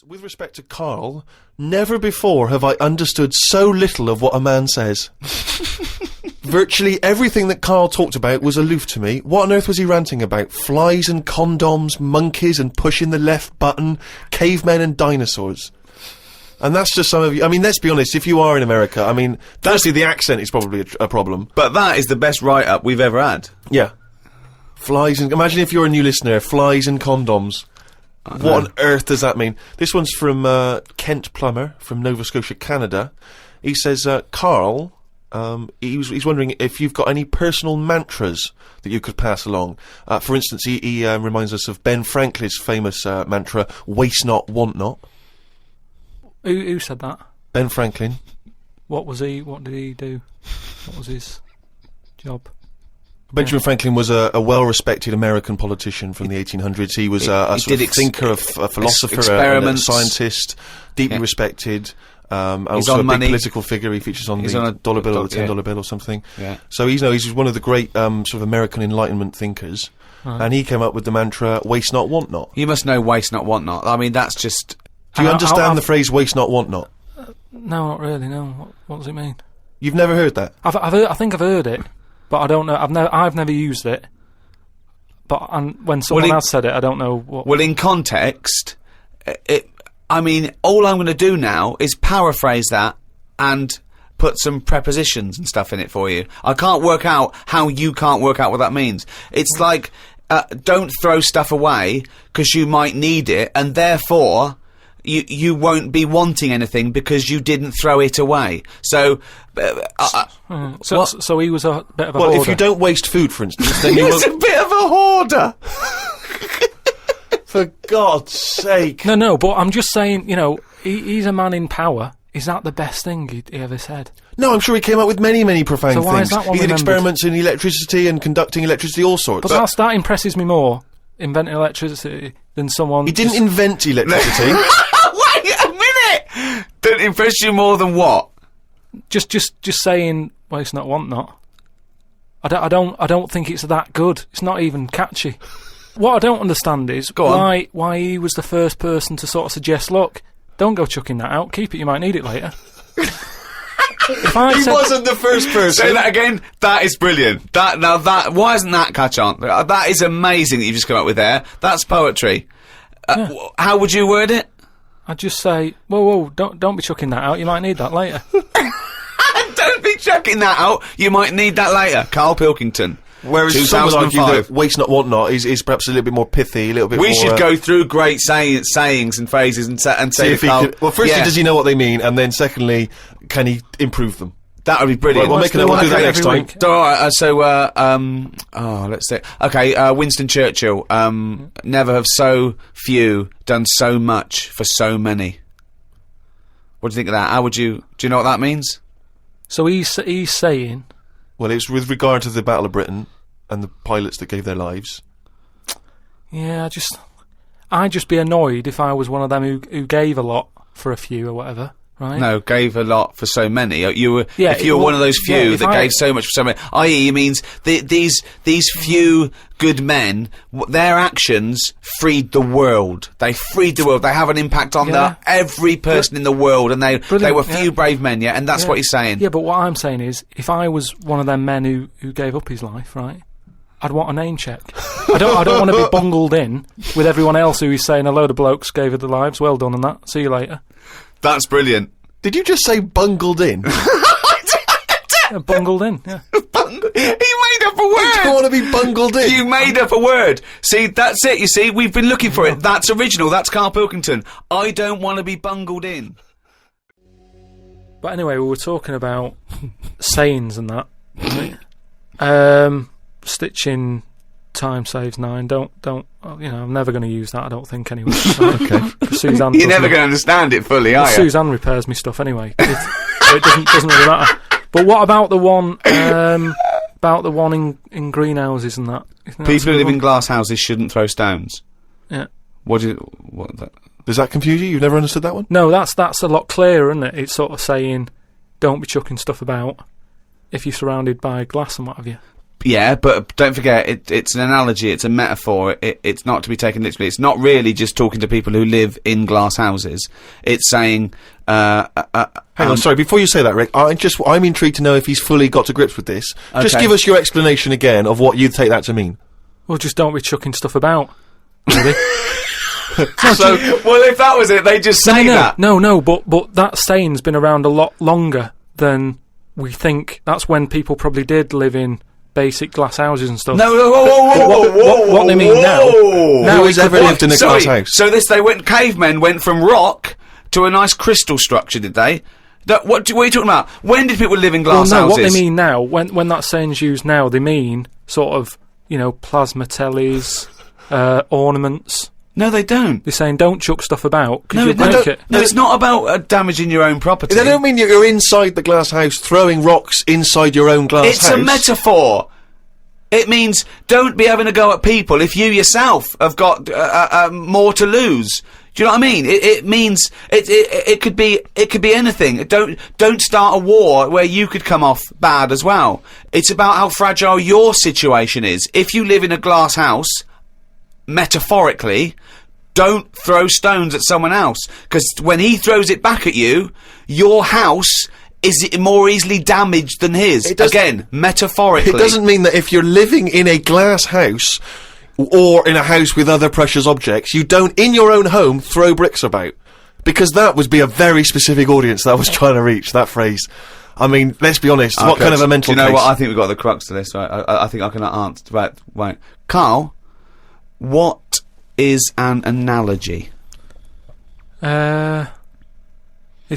With respect to Karl, never before have I understood so little of what a man says. Virtually everything that Karl talked about was aloof to me. What on earth was he ranting about? Flies and condoms, monkeys and pushing the left button, cavemen and dinosaurs. And that's just some of you. I mean, let's be honest, if you are in America, I mean, firstly, the accent is probably a problem. But that is the best write-up we've ever had. Yeah. Flies and... Imagine if you're a new listener, flies and condoms. What on earth does that mean? This one's from Kent Plummer from Nova Scotia, Canada. He says, Karl, he's wondering if you've got any personal mantras that you could pass along. For instance, he reminds us of Ben Franklin's famous mantra, waste not, want not. Who said that? Ben Franklin. What did he do? What was his job? Benjamin Franklin was a well-respected American politician from the 1800s. He was a sort of thinker, a philosopher, a scientist, deeply respected. Also a big political figure. He features on the dollar bill or the $10 bill or something. Yeah. So he's one of the great sort of American Enlightenment thinkers. And he came up with the mantra, waste not, want not. You must know waste not, want not. I mean, that's just... Do you understand the phrase waste not, want not? No, not really, no. What does it mean? You've never heard that? I think I've heard it. But I don't know. I've never used it. But when someone else said it, I don't know what. Well, in context, I mean, all I'm going to do now is paraphrase that and put some prepositions and stuff in it for you. I can't work out how you can't work out what that means. It's like, don't throw stuff away because you might need it, and therefore you won't be wanting anything because you didn't throw it away. So he was a bit of a hoarder. Well, if you don't waste food, for instance, then you was a bit of a hoarder. For God's sake. No, but I'm just saying, you know, he's a man in power. Is that the best thing he ever said? No, I'm sure he came up with many, many profound things. Why is that one he did remembered? Experiments in electricity and conducting electricity, all sorts. But that impresses me more, inventing electricity, than someone... He didn't invent electricity. Wait a minute! Don't impress you more than what? Just saying, waste not, want not. I don't think it's that good. It's not even catchy. What I don't understand is why he was the first person to sort of suggest, look, don't go chucking that out, keep it, you might need it later. He wasn't the first person. Say that again. That is brilliant. Why isn't that catch on? That is amazing that you've just come up with there. That's poetry. How would you word it? I'd just say, whoa, don't be chucking that out, you might need that later. Don't be chucking that out, you might need that later. Karl Pilkington. Whereas some would argue that waste not, want not is perhaps a little bit more pithy, a little bit more... We should go through great sayings and phrases and say if he could, well, firstly, does he know what they mean? And then secondly, can he improve them? That would be brilliant. We'll do that next time. Alright, let's see. Okay, Winston Churchill. Never have so few done so much for so many. What do you think of that? Do you know what that means? So he's saying... Well, it's with regard to the Battle of Britain and the pilots that gave their lives. Yeah, I'd just be annoyed if I was one of them who gave a lot for a few or whatever, right? No, gave a lot for so many. If you were one of those few that gave so much for so many, i.e., it means these few good men, their actions freed the world. They freed the world. They have an impact on every person in the world, and they were few brave men, and that's what he's saying. Yeah, but what I'm saying is, if I was one of them men who gave up his life, right, I'd want a name check. I don't want to be bungled in with everyone else who is saying a load of blokes gave their lives. Well done on that. See you later. That's brilliant. Did you just say bungled in? Bungled in, yeah. He made up a word! I don't want to be bungled in. You made up a word. See, that's it, you see, we've been looking for it. That's original, that's Karl Pilkington. I don't want to be bungled in. But anyway, we were talking about sayings and that. Right? Stitching time saves 9. Don't, I'm never going to use that, I don't think, anyway. Okay. Suzanne You're never going to understand it fully, are you? Suzanne repairs me stuff anyway. It doesn't really matter. But what about the one, in greenhouses and that? People who live in glass houses shouldn't throw stones. Yeah. What? Does that confuse you? You've never understood that one? No, that's a lot clearer, isn't it? It's sort of saying, don't be chucking stuff about if you're surrounded by glass and what have you. Yeah, but don't forget, it's an analogy, it's a metaphor, it's not to be taken literally. It's not really just talking to people who live in glass houses. It's saying, Hang on, sorry, before you say that, Rick, I'm intrigued to know if he's fully got to grips with this. Just Okay. give us your explanation again of what you'd take that to mean. Well, just don't be chucking stuff about. Really? so, well, if that was it, they just say that. No, but that saying's been around a lot longer than we think. That's when people probably did live in basic glass houses and stuff. No, whoa, what they mean now. Who has ever lived in a glass house? So cavemen went from rock to a nice crystal structure, did they? What are you talking about? When did people live in glass houses? What they mean now, when that saying's used now, they mean sort of, plasma tellies, ornaments. No, they don't. They're saying don't chuck stuff about because No, you'll break it. No, it's not about damaging your own property. They don't mean you're inside the glass house throwing rocks inside your own glass house. It's a metaphor. It means don't be having a go at people if you yourself have got more to lose. Do you know what I mean? It means it could be anything. Don't start a war where you could come off bad as well. It's about how fragile your situation is. If you live in a glass house, metaphorically, don't throw stones at someone else, because when he throws it back at you, your house is more easily damaged than his. Again, metaphorically. It doesn't mean that if you're living in a glass house or in a house with other precious objects, you don't, in your own home, throw bricks about. Because that would be a very specific audience that I was trying to reach, that phrase. I mean, let's be honest, what kind of a mental case? Do you know case? what? I think we've got the crux to this, right? I think I can answer. Right. Karl, what is an analogy? It's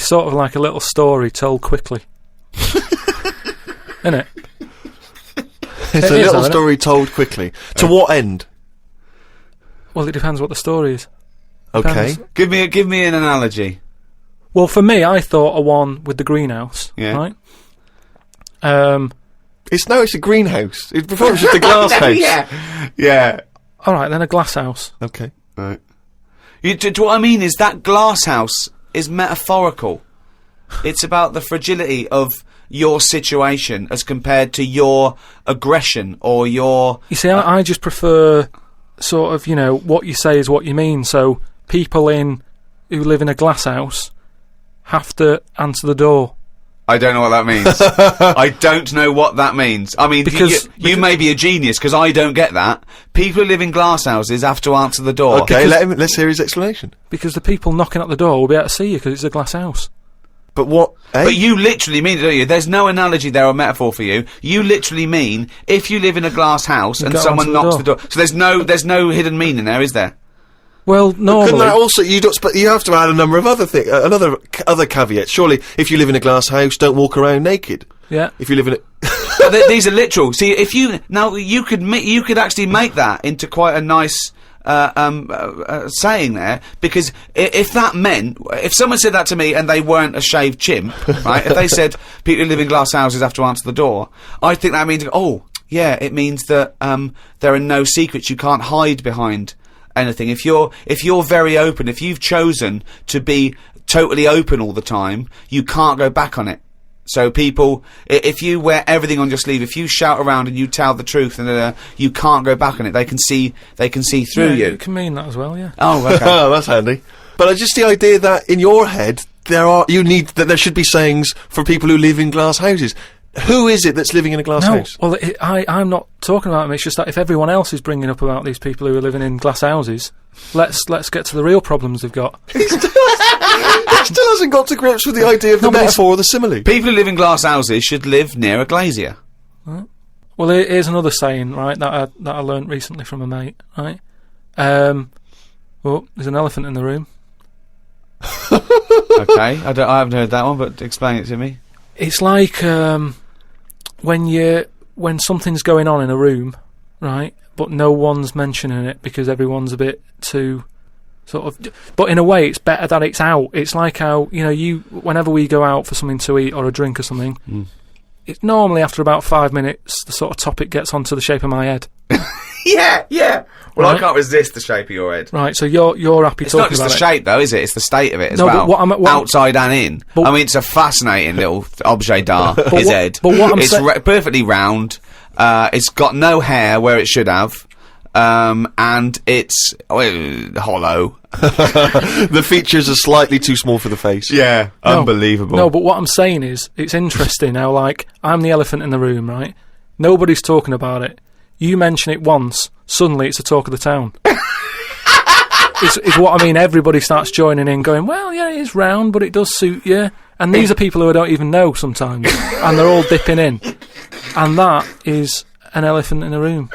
sort of like a little story told quickly. Isn't it? It's a little story told quickly. To what end? Well, it depends what the story is. Okay. Depends. Give me an analogy. Well, for me, I thought of one with the greenhouse. Yeah. Right? It's a greenhouse. Before it was just a glass house. Yeah. Alright, then a glass house. Okay. Right. What I mean is that glass house is metaphorical. It's about the fragility of your situation as compared to your aggression or your... You see, I just prefer sort of, what you say is what you mean. So people who live in a glass house have to answer the door. I don't know what that means. I don't know what that means. I mean, because you may be a genius, because I don't get that. People who live in glass houses have to answer the door. Okay, let's hear his explanation. Because the people knocking at the door will be able to see you because it's a glass house. But what? But you literally mean it, don't you? There's no analogy there or metaphor for you. You literally mean if you live in a glass house and someone knocks the door. So there's no hidden meaning there, is there? Well, normally... Couldn't that also... you have to add a number of other things, other caveats. Surely, if you live in a glass house, don't walk around naked. Yeah. If you live in a... But these are literal. See, if you... Now, you could actually make that into quite a nice... saying there, because if that meant, if someone said that to me and they weren't a shaved chimp, right? If they said people who live in glass houses have to answer the door, I think that means, it means that there are no secrets. You can't hide behind anything. If you're very open, if you've chosen to be totally open all the time, you can't go back on it. So people, if you wear everything on your sleeve, if you shout around and you tell the truth, and you can't go back on it. They can see through you. It can mean that as well, yeah. Oh, okay. Oh, that's handy. But just the idea that in your head there should be sayings for people who live in glass houses. Who is it that's living in a glass house? Well, I'm not talking about them. It's just that if everyone else is bringing up about these people who are living in glass houses, let's get to the real problems they've got. He still hasn't got to grips with the idea of the metaphor or the simile. People who live in glass houses should live near a glazier. Right. Well, here's another saying, right, that I learnt recently from a mate, right? Well, there's an elephant in the room. Okay, I haven't heard that one, but explain it to me. It's like when something's going on in a room, right, but no one's mentioning it because everyone's a bit too sort of... But in a way, it's better that it's out. It's like how, whenever we go out for something to eat or a drink or something, it's normally after about 5 minutes, the sort of topic gets onto the shape of my head. Yeah. Well, Right. I can't resist the shape of your head. Right, so you're happy It's talking not just about the it. shape, though, is it? It's the state of it as No, well. but what outside and in. I mean, it's a fascinating little objet d'art, his head. But what I'm it's saying... perfectly round. It's got no hair where it should have. And it's hollow. The features are slightly too small for the face. Yeah, unbelievable. No, but what I'm saying is, it's interesting how, like, I'm the elephant in the room, right? Nobody's talking about it. You mention it once, suddenly it's the talk of the town. It's what I mean. Everybody starts joining in, going, well, yeah, it is round, but it does suit you. And these are people who I don't even know sometimes, and they're all dipping in. And that is an elephant in the room.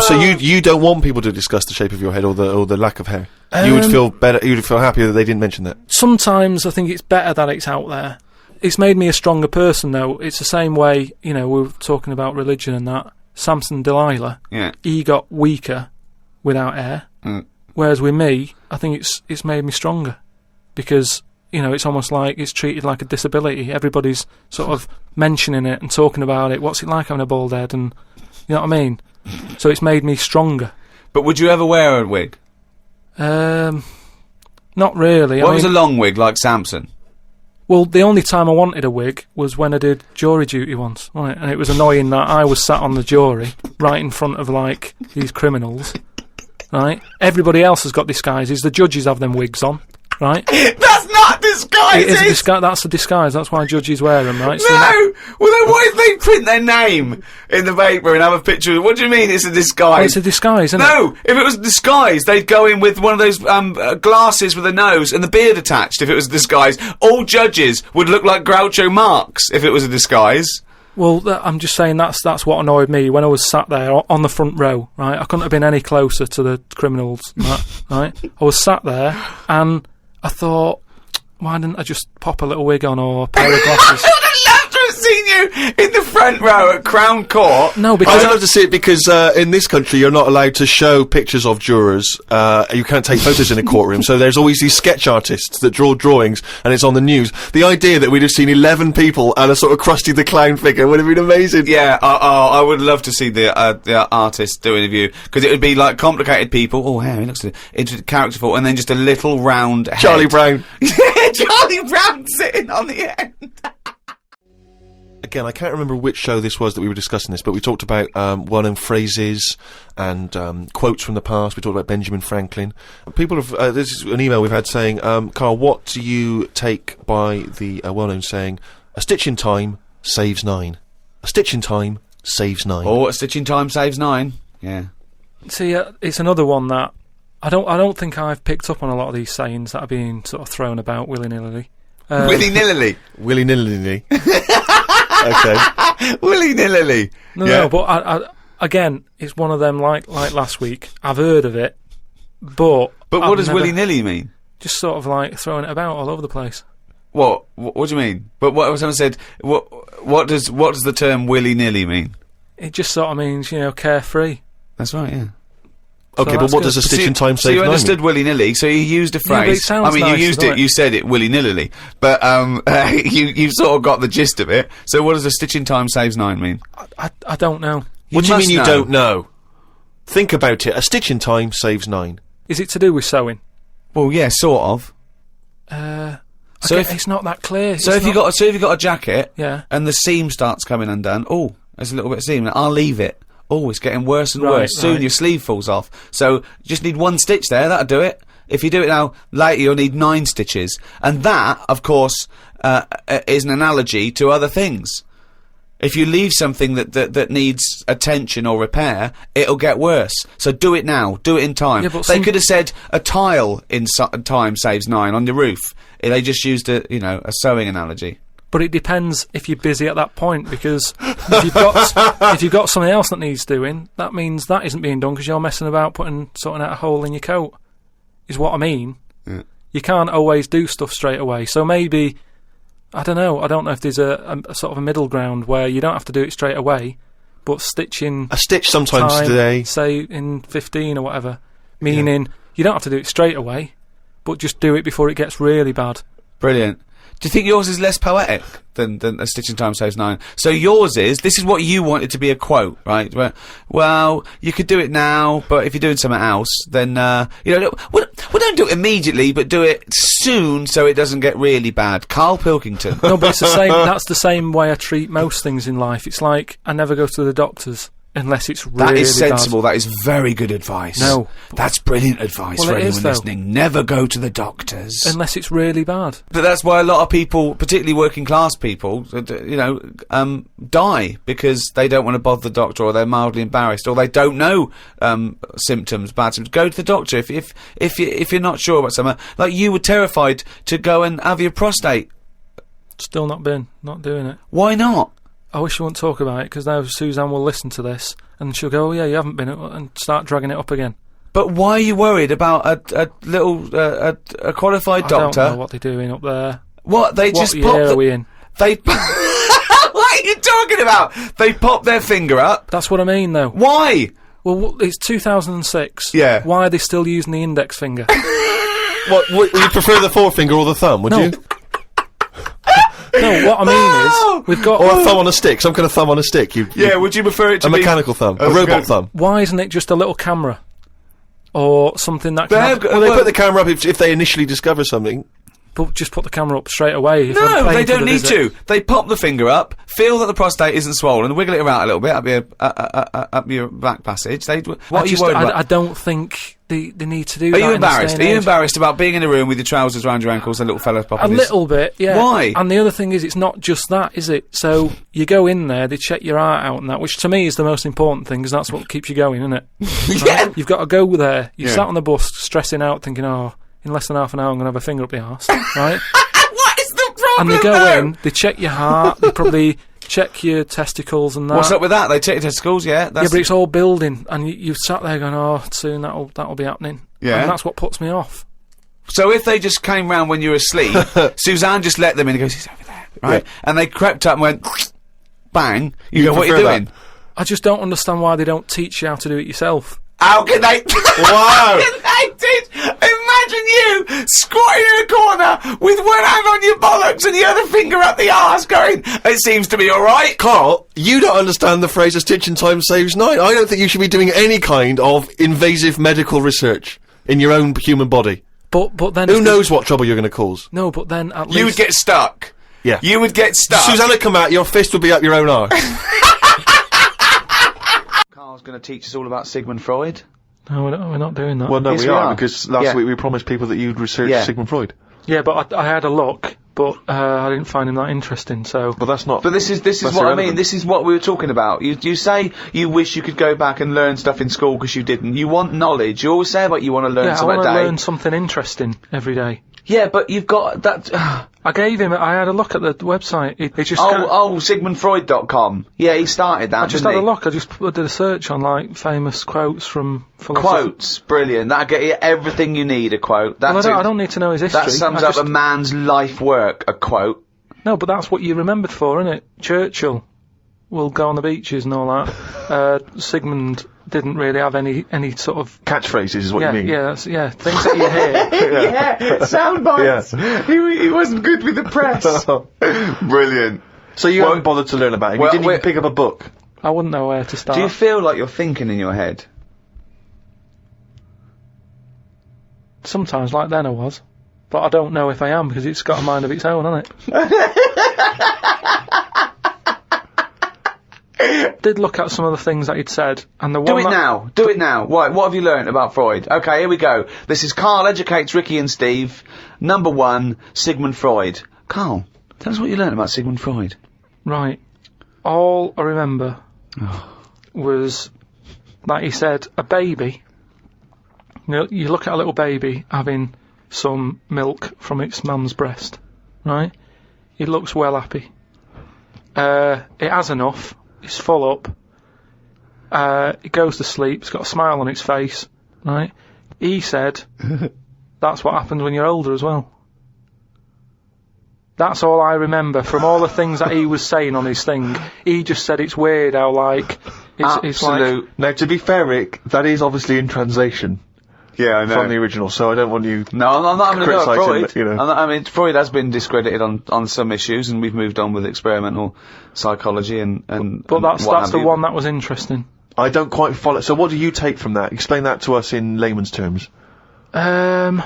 So you don't want people to discuss the shape of your head or the lack of hair. You would feel better. You would feel happier that they didn't mention that. Sometimes I think it's better that it's out there. It's made me a stronger person, though. It's the same way, you know, we were talking about religion and that. Samson Delilah, he got weaker without hair. Whereas with me, I think it's made me stronger because, you know, it's almost like it's treated like a disability. Everybody's sort of mentioning it and talking about it. What's it like having a bald head? And you know what I mean? So it's made me stronger. But would you ever wear a wig? Not really. What was a long wig like Samson? Well, the only time I wanted a wig was when I did jury duty once, wasn't it? And it was annoying that I was sat on the jury right in front of, like, these criminals, right? Everybody else has got disguises. The judges have them wigs on, right? That's not disguises! That's a disguise. That's why judges wear them, right? No! Well, then what if they print their name in the paper and have a picture of... What do you mean it's a disguise? Well, it's a disguise, isn't it? No! If it was a disguise, they'd go in with one of those glasses with a nose and the beard attached if it was a disguise. All judges would look like Groucho Marx if it was a disguise. Well, I'm just saying that's what annoyed me when I was sat there on the front row, right? I couldn't have been any closer to the criminals than that, right? I was sat there and I thought, why didn't I just pop a little wig on or a pair of glasses? I would have loved to have seen you in the front row at Crown Court. No, because I'd love to see it because in this country you're not allowed to show pictures of jurors. You can't take photos in a courtroom, so there's always these sketch artists that draw drawings, and it's on the news. The idea that we'd have seen 11 people and a sort of Krusty the Clown figure would have been amazing. Yeah, I would love to see the artist do an interview, because it would be like complicated people. Oh, hey, he looks into characterful, and then just a little round head. Charlie Brown. Charlie Brown sitting on the end. Again, I can't remember which show this was that we were discussing this, but we talked about well-known phrases and quotes from the past. We talked about Benjamin Franklin. People have... this is an email we've had saying, Karl, what do you take by the well-known saying, a stitch in time saves 9? A stitch in time saves 9. Oh, a stitch in time saves 9. Yeah. See, it's another one that I don't think I've picked up on a lot of these sayings that are being sort of thrown about willy-nilly. Willy-nilly. Willy-nilly. Okay. Willy-nilly. No, but I again, it's one of them like last week. I've heard of it, but what does willy-nilly mean? Just sort of like throwing it about all over the place. What do you mean? But what someone said, what does the term willy-nilly mean? It just sort of means, you know, carefree. That's right, yeah. Okay, but what does a stitch in time save 9 So you understood willy-nilly, so you used a phrase. Yeah, but it sounds you nice, used it, you said it willy-nilly, but you sort of got the gist of it. So what does a stitch in time saves 9 mean? I don't know. What do you mean you don't know? Think about it. A stitch in time saves 9. Is it to do with sewing? Well, yeah, sort of. So it's not that clear. So if you got a jacket, yeah, and the seam starts coming undone, oh, there's a little bit of seam. I'll leave it. Oh, it's getting worse and worse. Soon your sleeve falls off. So you just need 1 stitch there. That'll do it. If you do it now, later you'll need 9 stitches. And that, of course, is an analogy to other things. If you leave something that needs attention or repair, it'll get worse. So do it now. Do it in time. Yeah, but they could have said a tile in time saves 9 on your roof. They just used a sewing analogy. But it depends if you're busy at that point, because if you've got something else that needs doing, that means that isn't being done because you're messing about sorting out a hole in your coat, is what I mean. Yeah. You can't always do stuff straight away. So maybe, I don't know if there's a sort of a middle ground where you don't have to do it straight away, but stitching... A stitch sometimes time, today. Say in 15 or whatever, meaning you don't have to do it straight away, but just do it before it gets really bad. Brilliant. Do you think yours is less poetic than A Stitch in Time Saves Nine? So yours is, this is what you wanted to be a quote, right? Well, you could do it now, but if you're doing something else, then, you know, well, don't do it immediately, but do it soon so it doesn't get really bad. Karl Pilkington. No, but it's the same, that's the same way I treat most things in life. It's like, I never go to the doctors. Unless it's really That is sensible. bad. That is very good advice. No. That's brilliant advice Well, for it is, anyone though. listening. Never go to the doctors. Unless it's really bad. But that's why a lot of people, particularly working class people, you know, die because they don't want to bother the doctor, or they're mildly embarrassed, or they don't know symptoms, bad symptoms. Go to the doctor if you're not sure about something. Like you were terrified to go and have your prostate. Still not doing it. Why not? I wish I wouldn't talk about it, because now Suzanne will listen to this and she'll go, oh yeah, you haven't been, and start dragging it up again. But why are you worried about a little a qualified doctor? I don't know what they're doing up there. What they just What pop year are we in? They. What are you talking about? They pop their finger up. That's what I mean, though. Why? Well, it's 2006. Yeah. Why are they still using the index finger? What, would you prefer the forefinger or the thumb, would No. you? No, what I mean is, we've got... Or a thumb on a stick, some kind of thumb on a stick. Yeah, would you prefer it to a be mechanical thumb, a Oh, robot good. thumb. Why isn't it just a little camera? Or something that They can... have have- got- Well, they put the camera up if they initially discover something. but just put the camera up straight away. If I'm No, paying they for don't the need visit. to. They pop the finger up, feel that the prostate isn't swollen, wiggle it around a little bit up your back passage. What are you worried about? I don't think they need to do Are that. you in this day embarrassed? and Are you age. embarrassed about being in a room with your trousers around your ankles and little fellas popping A his... little bit, yeah. Why? And the other thing is, it's not just that, is it? So you go in there, they check your heart out and that, which to me is the most important thing, because that's what keeps you going, isn't it? Yeah. Right? You've got to go there. You Yeah. sat on the bus, stressing out, thinking, oh, in less than half an hour I'm going to have a finger up the arse, right? What is the problem? And they go though? in, they check your heart, they probably check your testicles and that. What's up with that? They take your testicles, yeah. Yeah, That's but it's all building, and you've sat there going, oh, soon that'll be happening. Yeah. And that's what puts me off. So if they just came round when you were asleep, Suzanne just let them in and goes, he's over there, right? Yeah. And they crept up and went, bang. You You go, what are you prefer doing? that? I just don't understand why they don't teach you how to do it yourself. How can they? Wow. How can they teach? Imagine you squatting in a corner with one hand on your bollocks and the other finger up the arse going, it seems to be alright. Carl, you don't understand the phrase "a stitch in time saves nine." I don't think you should be doing any kind of invasive medical research in your own human body. But then... Who if knows what trouble you're going to cause? No, but then at least... You would get stuck. Yeah. You would get stuck. Susanna come out, your fist would be up your own arse. Carl's going to teach us all about Sigmund Freud. No, we're not doing that. Well, no, Yes, we we are, are. because last Yeah. week we promised people that you'd research Yeah. Sigmund Freud. Yeah, but I had a look, but I didn't find him that interesting, so... But that's not. But this is That's what I mean. irrelevant. This is what we were talking about. You say you wish you could go back and learn stuff in school because you didn't. You want knowledge. You always say about you want to learn Yeah, I something want a to day. learn something interesting every day. Yeah, but you've got that. I had a look at the website. It just... SigmundFreud.com. Yeah, he started that. I just didn't had a he? look. I just did a search on, like, famous quotes from philosophers. Quotes, brilliant. That'll get you everything you need. A quote. Well, That's I don't need to know his history. that sums I up just- a man's life work. A quote. No, but that's what you're remembered for, isn't it? Churchill will go on the beaches and all that. Sigmund didn't really have any sort of... Catchphrases is what yeah, you mean. yeah, things that you hear. Yeah, sound bites. Yeah. He wasn't good with the press. Brilliant. So you Well- haven't bothered to learn about him. well, You didn't we're- even pick up a book. I wouldn't know where to start. Do you feel like you're thinking in your head? Sometimes, like then I was. But I don't know if I am, because it's got a mind of its own, hasn't it? Did look at some of the things that he'd said, and the Do one it that- now. Do it now. What have you learnt about Freud? Okay, here we go. This is Karl Educates Ricky and Steve. Number 1, Sigmund Freud. Karl, tell us what you learnt about Sigmund Freud. Right. All I remember was that he said a baby. You know, you look at a little baby having some milk from its mum's breast, right? It looks well happy. It has enough. It's full up. It goes to sleep. It's got a smile on its face, right? He said that's what happens when you're older as well. That's all I remember from all the things that he was saying on his thing. He just said it's weird how, like, it's like... Absolute. Now, to be fair, Rick, that is obviously in translation. Yeah, I know. from the original, so I don't want you... No, I'm not having a go at criticising Freud. it, you know. I mean, Freud has been discredited on some issues, and we've moved on with experimental psychology and But that's what have the you. one that was interesting. I don't quite follow... So what do you take from that? Explain that to us in layman's terms. I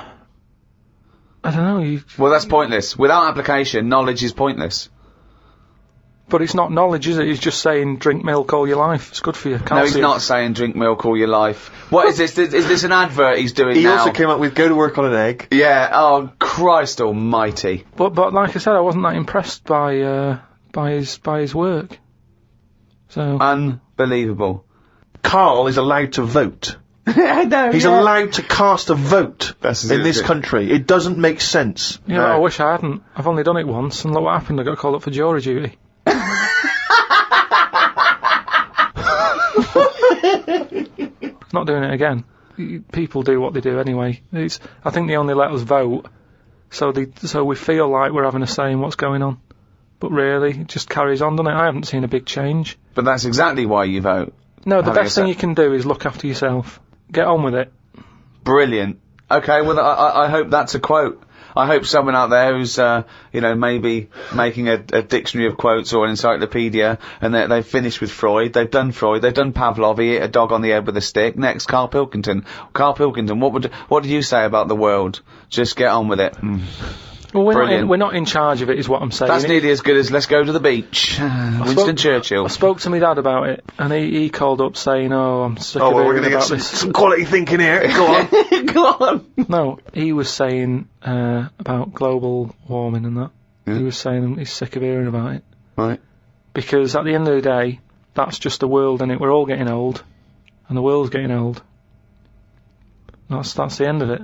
don't know. Well, that's pointless. Without application, knowledge is pointless. But it's not knowledge, is it? He's just saying drink milk all your life. It's good for you. No, he's not saying drink milk all your life. What is this? Is this an advert he's doing He now? also came up with go to work on an egg. Yeah. Oh, Christ Almighty. But like I said, I wasn't that impressed by his work. So Unbelievable. Karl is allowed to vote. I know. He's allowed to cast a vote in this it. country. It doesn't make sense. yeah, I wish I hadn't. I've only done it once, and look what happened. I got called up for jury duty. Not doing it again. People do what they do anyway. I think they only let us vote, so we feel like we're having a say in what's going on. But really, it just carries on, doesn't it? I haven't seen a big change. But that's exactly why you vote. No, the Having best a thing say. you can do is look after yourself. Get on with it. Brilliant. Okay, well, I hope that's a quote. I hope someone out there who's, maybe making a dictionary of quotes or an encyclopedia, and they've finished with Freud, they've done Pavlov, he hit a dog on the head with a stick. Next, Karl Pilkington. Karl Pilkington, what do you say about the world? Just get on with it. Well, Brilliant. we're not in charge of it, is what I'm saying. That's nearly as good as let's go to the beach. Winston Churchill. I spoke to my dad about it, and he called up saying, "Oh, I'm sick Oh, of well, we're hearing going to about get this." some quality thinking here. Go on. Go on. No, he was saying about global warming and that. Yeah. He was saying he's sick of hearing about it. Right. Because at the end of the day, that's just the world, innit? We're all getting old, and the world's getting old. That's the end of it.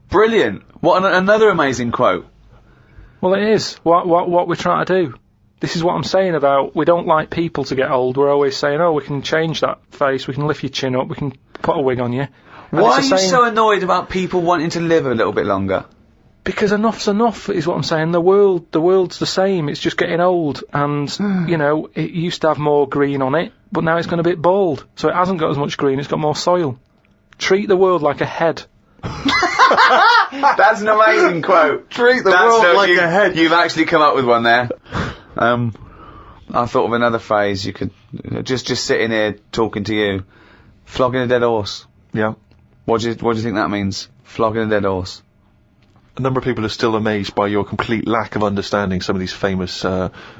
Brilliant. What another amazing quote. Well, it is. What we're trying to do. This is what I'm saying about we don't like people to get old. We're always saying, oh, we can change that face, we can lift your chin up, we can put a wig on you. And Why are it's you the same- so annoyed about people wanting to live a little bit longer? Because enough's enough is what I'm saying. The world's the same. It's just getting old, and it used to have more green on it, but now it's gone a bit bald, so it hasn't got as much green. It's got more soil. Treat the world like a head. That's an amazing quote. Treat the world like a head. You've actually come up with one there. I thought of another phrase. You could just sitting here talking to you, flogging a dead horse. Yeah. What do you think that means? Flogging a dead horse. A number of people are still amazed by your complete lack of understanding some of these famous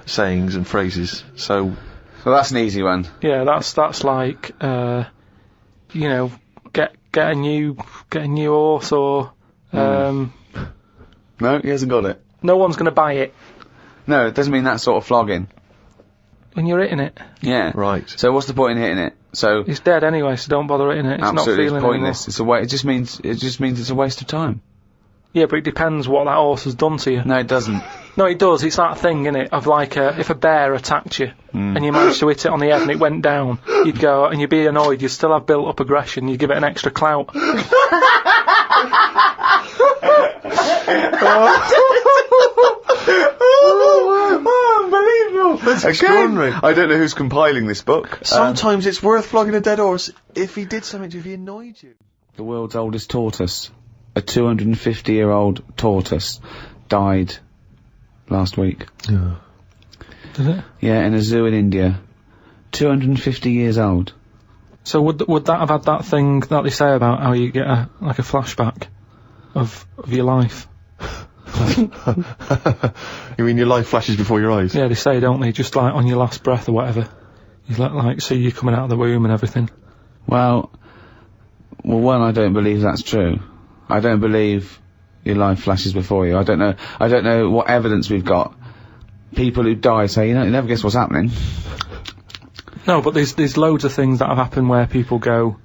sayings and phrases. So Well, that's an easy one. Yeah, that's like get a new horse or No, he hasn't got it. no one's going to buy it No, it doesn't mean that sort of flogging. when you're hitting it. Yeah. right. So what's the point in hitting it? So It's dead anyway, so don't bother hitting it. It's absolutely, not feeling it's pointless. anymore. It just means it's a waste of time. Yeah, but it depends what that horse has done to you. No, it doesn't. No, it does. It's that thing, innit, of like if a bear attacked you and you managed to hit it on the head and it went down, you'd go and you'd be annoyed. You'd still have built up aggression. You'd give it an extra clout. Unbelievable. That's extraordinary. I don't know who's compiling this book. Sometimes it's worth flogging a dead horse if he did something to you, if he annoyed you. The world's oldest tortoise, a 250-year-old tortoise, died last week. Yeah. Did it? Yeah, in a zoo in India. 250 years old. So would that have had that thing that they say about how you get a flashback of your life? You mean your life flashes before your eyes? Yeah, they say, don't they? Just like on your last breath or whatever. You like see you coming out of the womb and everything. Well, one, I don't believe that's true. I don't believe your life flashes before you. I don't know what evidence we've got. People who die say, you never guess what's happening. No, but there's loads of things that have happened where people go,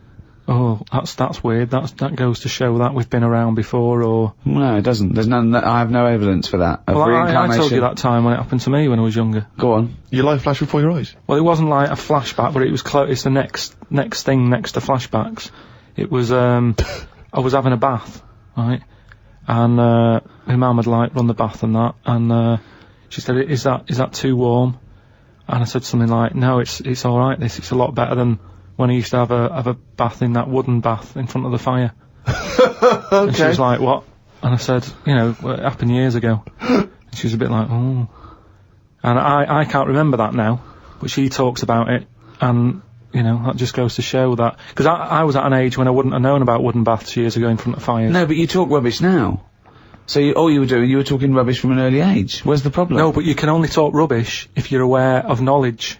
oh, that's weird. That goes to show that we've been around before, or... No, it doesn't. There's none. I have no evidence for that. Of Well, reincarnation. I told you that time when it happened to me when I was younger. Go on. Your life flashed before your eyes? Well, it wasn't like a flashback, but it was it's the next thing next to flashbacks. It was, I was having a bath, right? And, my mum had run the bath and that, and, she said, is that too warm? And I said something like, no, it's alright, it's a lot better than when I used to have a bath in that wooden bath in front of the fire. And she was like, what? And I said, you know, well, it happened years ago. And she was a bit like, oh. And I can't remember that now, but she talks about it, and, you know, that just goes to show that... Because I was at an age when I wouldn't have known about wooden baths years ago in front of fires. No, but you talk rubbish now. So all you were doing, you were talking rubbish from an early age. Where's the problem? No, but you can only talk rubbish if you're aware of knowledge.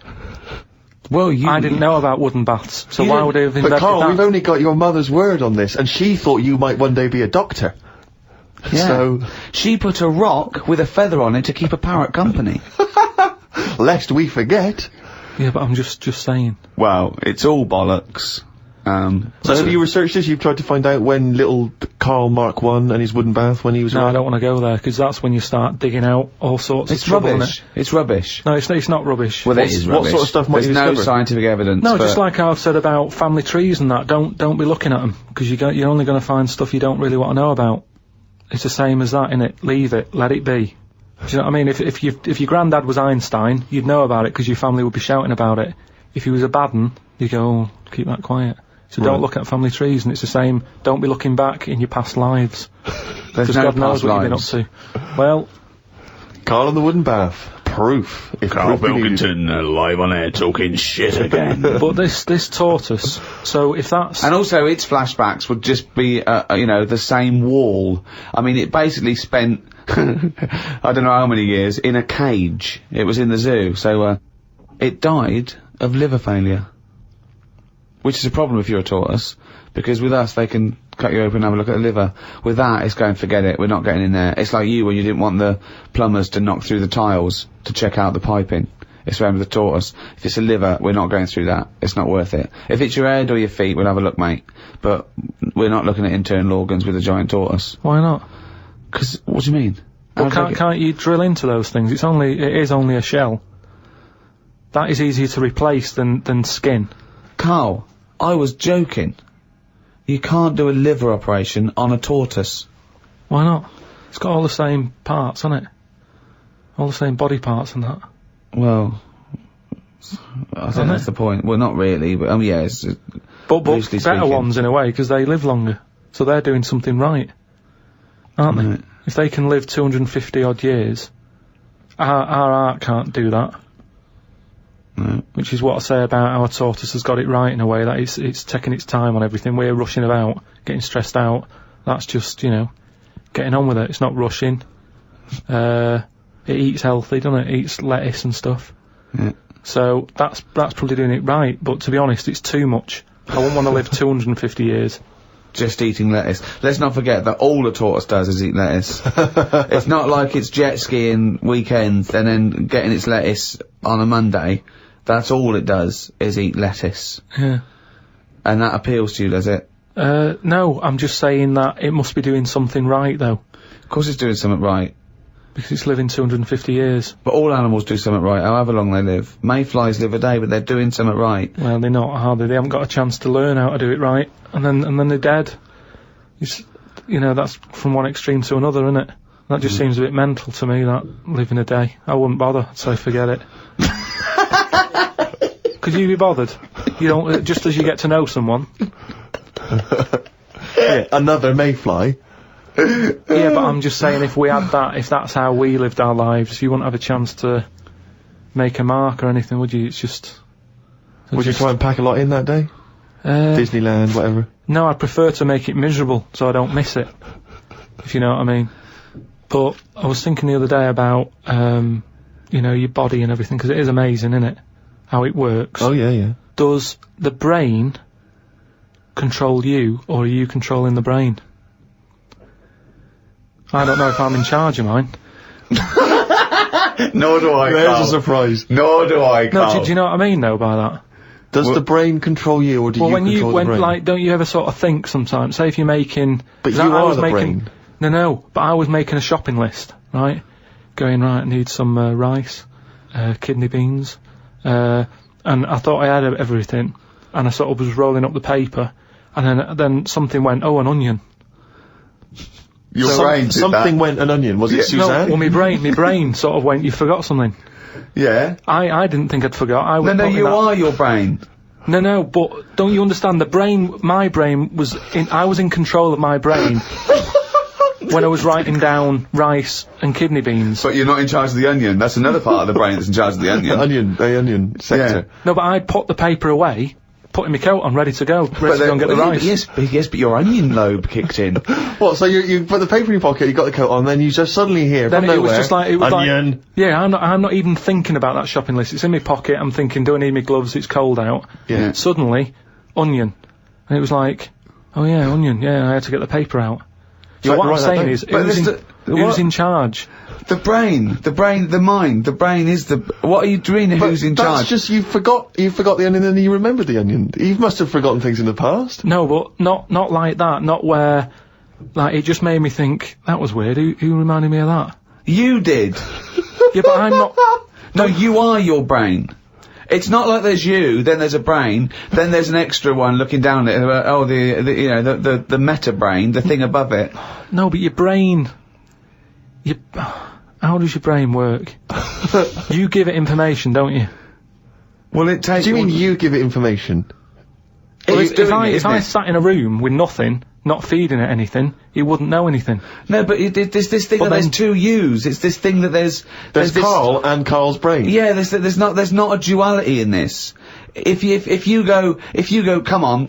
Well, I didn't know about wooden baths, so why would I have invented But Karl, that? we've only got your mother's word on this, and she thought you might one day be a doctor. Yeah. So... She put a rock with a feather on it to keep a parrot company. Lest we forget. Yeah, but I'm just saying. Well, it's all bollocks. So have you researched this? You've tried to find out when little Karl Mark I and his wooden bath, when he was No, around? I don't want to go there, because that's when you start digging out all sorts It's of trouble, rubbish. innit? It's rubbish. No, it's not rubbish. Well, it is rubbish. What sort of stuff might There's you no discover? scientific evidence. No, but just like I've said about family trees and that, don't be looking at them, because you're only going to find stuff you don't really want to know about. It's the same as that, innit? Leave it, let it be. Do you know what I mean? If your granddad was Einstein, you'd know about it because your family would be shouting about it. If he was a bad un, you'd go, oh, keep that quiet. So don't look at family trees, and it's the same. Don't be looking back in your past lives, because no God knows past what you've lives. been up to. Well, Karl and the wooden bath. Proof. If Karl proof be needed. Pilkington, live on air, talking shit again. but this taught us. So if that's And also, its flashbacks would just be, you know, the same wall. I mean, it basically spent, I don't know how many years, in a cage. It was in the zoo, so, it died of liver failure. Which is a problem if you're a tortoise, because with us, they can cut you open and have a look at the liver. With that, it's going, forget it, we're not getting in there. It's like you when you didn't want the plumbers to knock through the tiles to check out the piping. It's the same with the tortoise. If it's a liver, we're not going through that. It's not worth it. If it's your head or your feet, we'll have a look, mate. But we're not looking at internal organs with a giant tortoise. why not? 'Cause, what do you mean? Well, can't you drill into those things? It is only a shell. That is easier to replace than skin. Karl, I was joking. You can't do a liver operation on a tortoise. Why not? It's got all the same parts, hasn't it? All the same body parts and that. Well, I think that's the point. Well, not really, but, yeah, it's... But loosely better speaking. ones in a way, because they live longer. So they're doing something right. Aren't Right. they? If they can live 250 odd years, our art can't do that. No. Which is what I say about our tortoise has got it right in a way, that it's taking its time on everything. We're rushing about, getting stressed out. That's just, you know, getting on with it. It's not rushing. It eats healthy, doesn't it? It eats lettuce and stuff. Yeah. So that's probably doing it right, but to be honest, it's too much. I wouldn't want to live 250 years. Just eating lettuce. Let's not forget that all a tortoise does is eat lettuce. It's not like it's jet skiing weekends and then getting its lettuce on a Monday. That's all it does is eat lettuce. Yeah. And that appeals to you, does it? No, I'm just saying that it must be doing something right, though. Of course it's doing something right. Because it's living 250 years. But all animals do something right, however long they live. Mayflies live a day, but they're doing something right. Well, they're not, are they? They haven't got a chance to learn how to do it right. And then they're dead. It's, you know, that's from one extreme to another, isn't it? That just seems a bit mental to me, that, living a day. I wouldn't bother, so forget it. Could you be bothered? You don't, just as you get to know someone. Yeah, another mayfly. Yeah, but I'm just saying, if we had that, if that's how we lived our lives, you wouldn't have a chance to make a mark or anything, would you? It's just... Would you try and pack a lot in that day? Disneyland, whatever. No, I prefer to make it miserable, so I don't miss it. If you know what I mean. But I was thinking the other day about, you know, your body and everything, because it is amazing, isn't it? How it works. Oh, yeah, yeah. Does the brain control you, or are you controlling the brain? I don't know if I'm in charge of mine. Nor do I, There's a surprise. Nor do I, No, do you know what I mean, though, by that? Does the brain control you, or do you control the brain? like, don't you ever sort of think sometimes, say if you're making... But 'cause you I are was the making, brain. No, but I was making a shopping list, right? Going, right, I need some rice, kidney beans, and I thought I had everything, and I sort of was rolling up the paper, and then something went, oh, an onion. Your brain did something that. went an onion. Was it No, Suzanne? well, my brain sort of went, you forgot something. Yeah. I didn't think I'd forgot. I was No, putting you that- are your brain. No, but don't you understand? My brain was I was in control of my brain when I was writing down rice and kidney beans. But you're not in charge of the onion. That's another part of the brain that's in charge of the onion. The onion sector. Yeah. No, but I'd put the paper away, putting my coat on, ready to go and get the rice. Yes, but your onion lobe kicked in. What, so you put the paper in your pocket, you got the coat on, then you just suddenly hear Then from it nowhere, was just like, it was onion. like, yeah, I'm not even thinking about that shopping list. It's in my pocket, I'm thinking, do I need my gloves, it's cold out. Yeah. Suddenly, onion. And it was like, oh yeah, onion, yeah, I had to get the paper out. So what I'm saying is, who's in charge? The brain, the mind, the brain is the... What are you doing? Who's in charge? That's just, you forgot the onion and then you remembered the onion. You must have forgotten things in the past. No, but not like that, not where, like, it just made me think, that was weird, who reminded me of that? You did. Yeah, but I'm not... No, you are your brain. It's not like there's you, then there's a brain, then there's an extra one looking down at it, the meta brain, the thing above it. No, but your brain... How does your brain work? You give it information, don't you? Well, it takes... Do you mean you give it information? Well, if I sat in a room with nothing, not feeding it anything, it wouldn't know anything. No, but there's this thing that there's two yous. It's this thing that there's this Karl and Karl's brain. Yeah, there's not a duality in this. If you go, come on,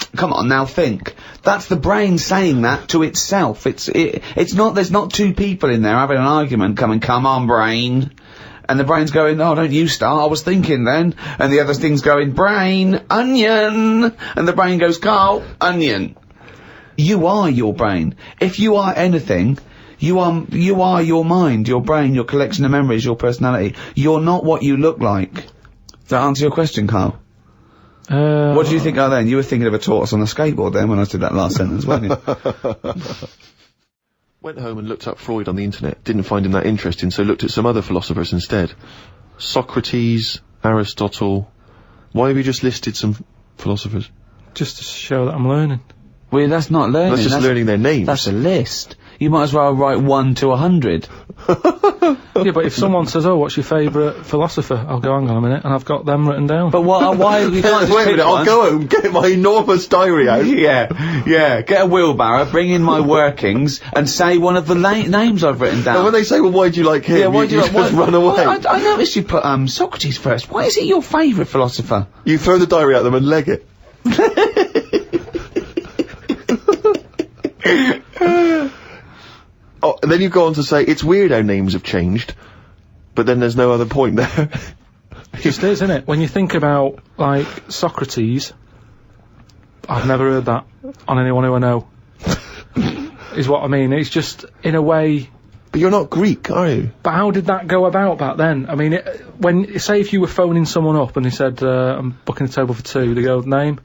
now think. That's the brain saying that to itself. It's not, there's not two people in there having an argument come on, brain. And the brain's going, oh, don't you start, I was thinking then. And the other thing's going, brain, onion. And the brain goes, Karl, onion. You are your brain. If you are anything, you are your mind, your brain, your collection of memories, your personality. You're not what you look like. Does that answer your question, Karl? What do you think then? You were thinking of a tortoise on a skateboard then when I did that last sentence, weren't you? Went home and looked up Freud on the internet. Didn't find him that interesting, so looked at some other philosophers instead. Socrates, Aristotle. Why have you just listed some philosophers? Just to show that I'm learning. Well, that's not learning. That's just learning their names. That's a list. You might as well write 1 to 100. Yeah, but if someone says, oh, what's your favourite philosopher? I'll go, hang on a minute, and I've got them written down. But why you can't just Wait a minute, I'll go home, get my enormous diary out. Yeah, get a wheelbarrow, bring in my workings, and say one of the names I've written down. And when they say, well, why do you like him? Yeah, why do you like, just run away. Well, I noticed you put, Socrates first. Why is he your favourite philosopher? You throw the diary at them and leg it. Oh, and then you go on to say, it's weird how names have changed, but then there's no other point there. It just is, isn't it? When you think about, like, Socrates, I've never heard that on anyone who I know. Is what I mean. It's just, in a way... But you're not Greek, are you? But how did that go about back then? I mean, say if you were phoning someone up and they said, I'm booking a table for 2, they go, name?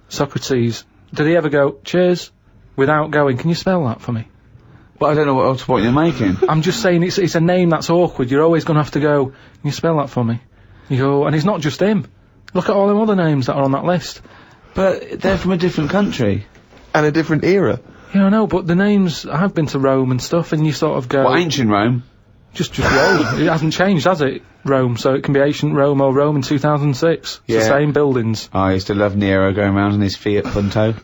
Socrates. Did he ever go, cheers? Without going, can you spell that for me? But I don't know what point you're making. I'm just saying it's a name that's awkward. You're always going to have to go, can you spell that for me? You go, and it's not just him. Look at all them other names that are on that list. But they're from a different country. And a different era. Yeah, I know, but the names, I've been to Rome and stuff, and you sort of go... What, ancient Rome? Just Rome. It hasn't changed, has it? Rome, so it can be ancient Rome or Rome in 2006. It's the same buildings. I used to love Nero going around in his Fiat Punto.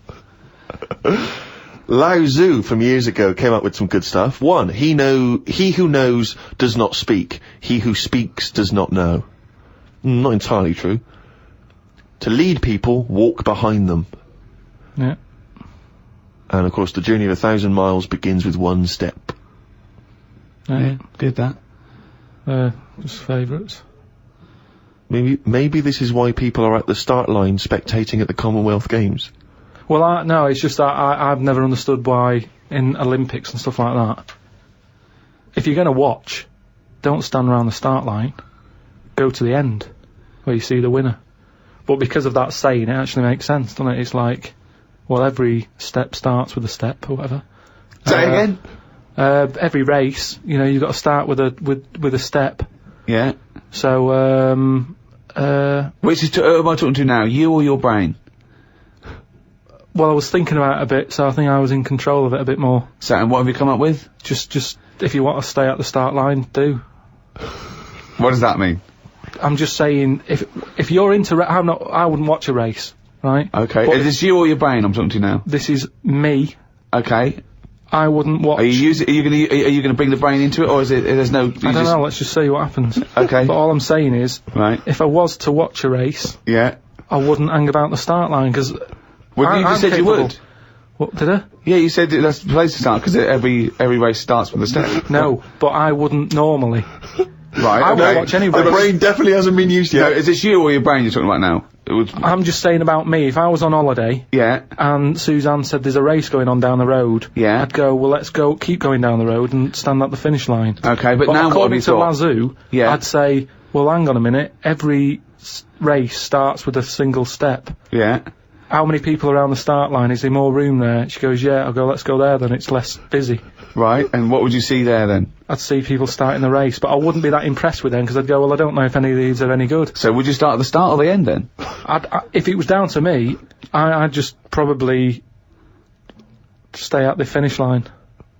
Lao Tzu from years ago came up with some good stuff. 1, he who knows does not speak. He who speaks does not know. Not entirely true. To lead people, walk behind them. Yeah. And of course, the journey of 1,000 miles begins with 1 step. Yeah, good that. Just favourites. Maybe this is why people are at the start line spectating at the Commonwealth Games. Well, no, it's just that I've never understood why in Olympics and stuff like that, if you're going to watch, don't stand around the start line. Go to the end, where you see the winner. But because of that saying, it actually makes sense, doesn't it? It's like, well, every step starts with a step, or whatever. Say again? Every race, you know, you've got to start with a step. Yeah. So, which is, who am I talking to now, you or your brain? Well, I was thinking about it a bit, so I think I was in control of it a bit more. So, and what have you come up with? Just, if you want to stay at the start line, do. What does that mean? I'm just saying, if you're into I wouldn't watch a race. right? Okay. But Is this you or your brain I'm talking to now? this is me. Okay. I wouldn't watch. Are you gonna bring the brain into it, or is it? There's no. I don't know. Let's just see what happens. Okay. But all I'm saying is, Right. if I was to watch a race, Yeah. I wouldn't hang about the start line because. Well, you just said you would. What did I? Yeah, you said that's the place to start because every race starts with a step. No, but I wouldn't normally. Right. I Okay. won't watch any The race. brain definitely hasn't been used No, yet. is this you or your brain you're talking about now? I'm just saying about me. If I was on holiday Yeah. and Suzanne said there's a race going on down the road, Yeah. I'd go, well, let's go, keep going down the road and stand at the finish line. Okay, but now what have according you to thought? Lazoo, Yeah. I'd say, well, hang on a minute. Every race starts with a single step. Yeah. How many people around the start line? Is there more room there? She goes, yeah. I'll go, let's go there then. It's less busy. Right. And what would you see there then? I'd see people starting the race, but I wouldn't be that impressed with them because I'd go, well, I don't know if any of these are any good. So would you start at the start or the end then? If it was down to me, I'd just probably stay at the finish line.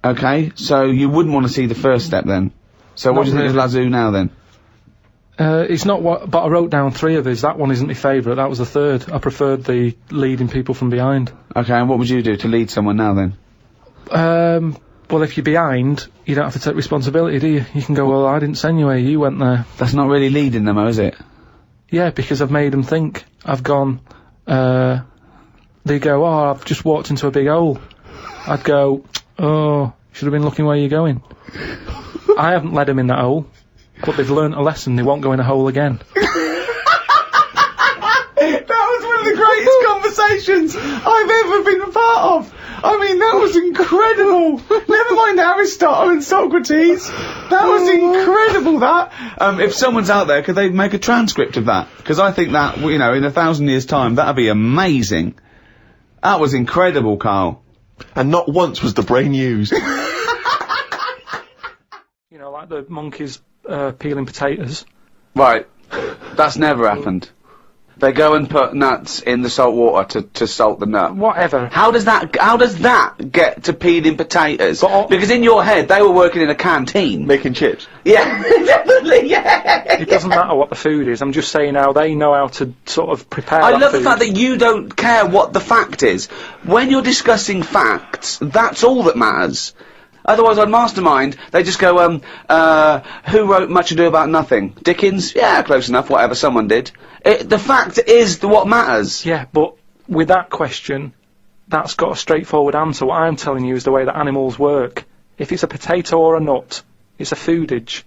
Okay. So you wouldn't want to see the first step then. So what Not do you think of Lazoo now then? It's not what, but I wrote down 3 of his. That one isn't my favourite. That was the 3rd. I preferred the leading people from behind. Okay. And what would you do to lead someone now then? Well, if you're behind, you don't have to take responsibility, do you? You can go, well, I didn't send you here. You went there. That's not really leading them, though, is it? Yeah, because I've made them think. I've gone, they go, oh, I've just walked into a big hole. I'd go, oh, should have been looking where you're going. I haven't led them in that hole, but they've learnt a lesson. They won't go in a hole again. That was one of the greatest conversations I've ever been a part of. I mean, that was incredible. Never mind Aristotle and Socrates. That was incredible, that. If someone's out there, could they make a transcript of that? Because I think that, you know, in 1,000 years' time, that'd be amazing. That was incredible, Karl. And not once was the brain used. You know, like the monkeys peeling potatoes. Right. That's never happened. They go and put nuts in the salt water to salt the nut. Whatever. How does that get to peeling potatoes? Because in your head, they were working in a canteen. Making chips. Yeah, definitely, yeah. It doesn't matter what the food is. I'm just saying how they know how to sort of prepare I that love food. the fact that you don't care what the fact is. When you're discussing facts, that's all that matters. Otherwise, on Mastermind, they just go, who wrote Much Ado About Nothing? Dickens? Yeah, close enough, whatever, someone did. The fact is what matters. Yeah, but with that question, that's got a straightforward answer. What I'm telling you is the way that animals work. If it's a potato or a nut, it's a foodage.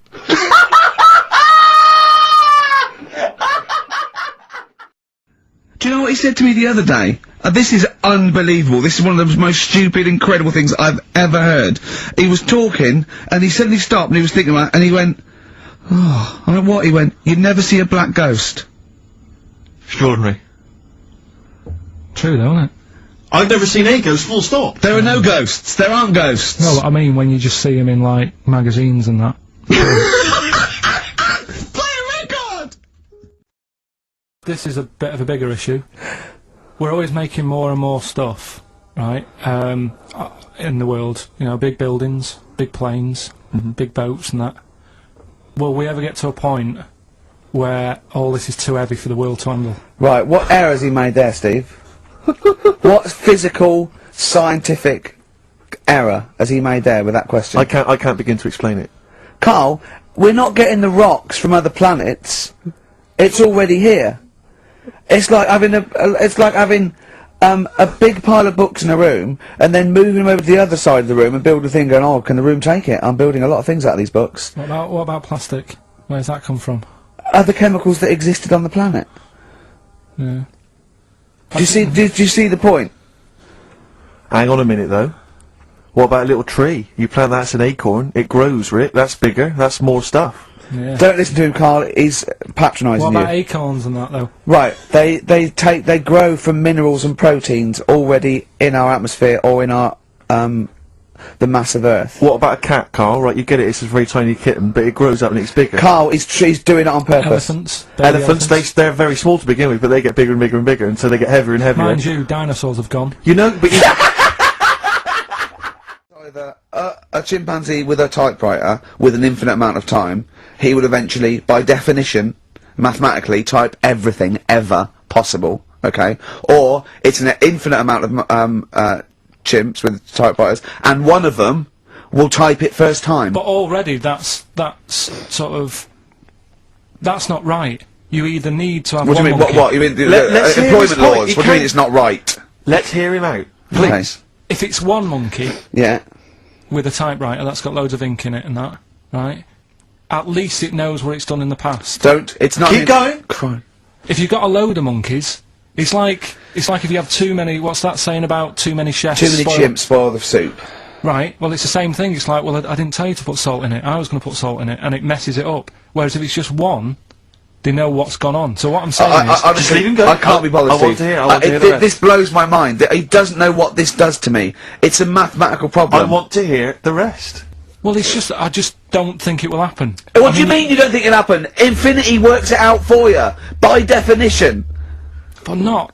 Do you know what he said to me the other day? This is unbelievable. This is one of the most stupid, incredible things I've ever heard. He was talking, and he suddenly stopped, and he was thinking about it, and he went, oh, I went, what? He went, you'd never see a black ghost. Extraordinary. True, though, isn't it? I've never seen a ghost, full stop. There are no ghosts. There aren't ghosts. No, I mean when you just see them in, like, magazines and that. Play a record! This is a bit of a bigger issue. We're always making more and more stuff, right, in the world. You know, big buildings, big planes, big boats and that. Will we ever get to a point where all this is too heavy for the world to handle? Right, what error has he made there, Steve? What physical, scientific error has he made there with that question? I can't begin to explain it. Karl, we're not getting the rocks from other planets. It's already here. It's like having a big pile of books in a room and then moving them over to the other side of the room and build a thing going, oh, can the room take it? I'm building a lot of things out of these books. What about plastic? Where's that come from? Other chemicals that existed on the planet. Yeah. Do you see the point? Hang on a minute, though. What about a little tree? You plant that as an acorn, it grows, Rick. That's bigger, that's more stuff. Yeah. Don't listen to him, Karl. He's patronising What you. about acorns and that, though? Right, they grow from minerals and proteins already in our atmosphere or in our, the mass of Earth. What about a cat, Karl? Right, you get it, it's a very tiny kitten, but it grows up and it's bigger. Karl, he's doing it on purpose. Elephants. Baby Elephants, they're very small to begin with, but they get bigger and bigger and bigger until they get heavier and heavier. Mind you, dinosaurs have gone. You know, but you Either a chimpanzee with a typewriter with an infinite amount of time, he would eventually, by definition, mathematically, type everything ever possible. okay? Or it's an infinite amount of chimps with typewriters, and one of them will type it first time. But already that's not right. You either need to have What do one you mean? monkey. What? You mean let's hear his employment point. laws? He What do you mean can't- it's not right? Let's hear him out. Okay. If it's one monkey Yeah. with a typewriter that's got loads of ink in it and that, right? At least it knows what it's done in the past. Don't. It's not. Keep going. Crime. If you've got a load of monkeys, it's like if you have too many. What's that saying about too many chefs? Too many spoil- chimps spoil the soup. Right. Well, it's the same thing. It's like, well, I didn't tell you to put salt in it. I was going to put salt in it, and it messes it up. Whereas if it's just one, they know what's gone on. So what I'm saying is, honestly, leave him go. I can't be bothered. I want Steve. to hear- I want to hear the rest. This blows my mind. That he doesn't know what this does to me. It's a mathematical I problem. want to hear the rest. well, it's just I just don't think it will happen. What do you mean you don't think it'll happen? Infinity works it out for you by definition. But not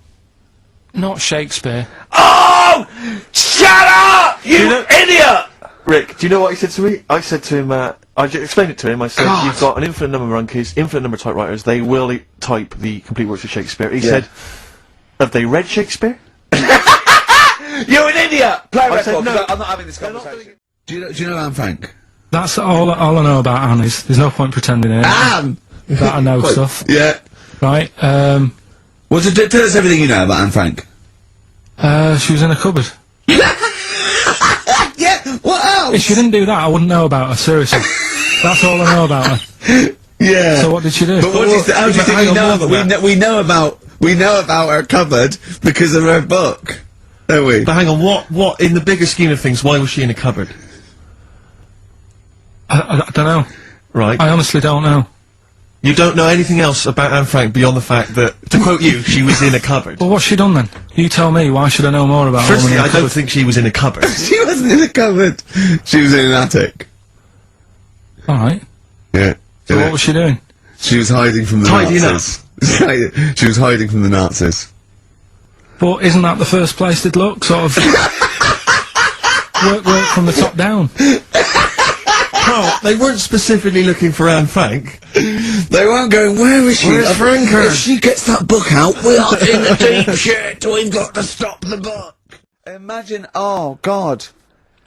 Shakespeare. Oh! Shut up, you know- idiot! Rick, do you know what he said to me? I said to him, I explained it to him. I said, God. you've got an infinite number of monkeys, infinite number of typewriters. They will type the complete works of Shakespeare. He said, have they read Shakespeare? You're an idiot! Play a I record, said no. 'cause I'm not having this conversation. Do you know Anne Frank? That's all I know about Anne is there's no point pretending it. Anne! That I know stuff, Yeah. right? Well, tell us everything you know about Anne Frank. She was in a cupboard. Yeah, what else? If she didn't do that, I wouldn't know about her. Seriously, that's all I know about her. Yeah. So what did she do? But how do you think we know? We know about her cupboard because of her book, don't we? But hang on, what, in the bigger scheme of things, why was she in a cupboard? I don't know. Right. I honestly don't know. You don't know anything else about Anne Frank beyond the fact that, to quote you, she was in a cupboard. Well, what's she done then? You tell me. Why should I know more about her? Firstly, I don't think she was in a cupboard. She wasn't in a cupboard. She was in an attic. All right. Yeah. So what was she doing? She was hiding from the Tidying Nazis. She was hiding from the Nazis. But isn't that the first place they'd look? Sort of work from the top down. Carl, they weren't specifically looking for Anne Frank. They weren't going, where is she? Where's Franker? If she gets that book out, we are in the deep shit. We've got to stop the book. Imagine, oh God.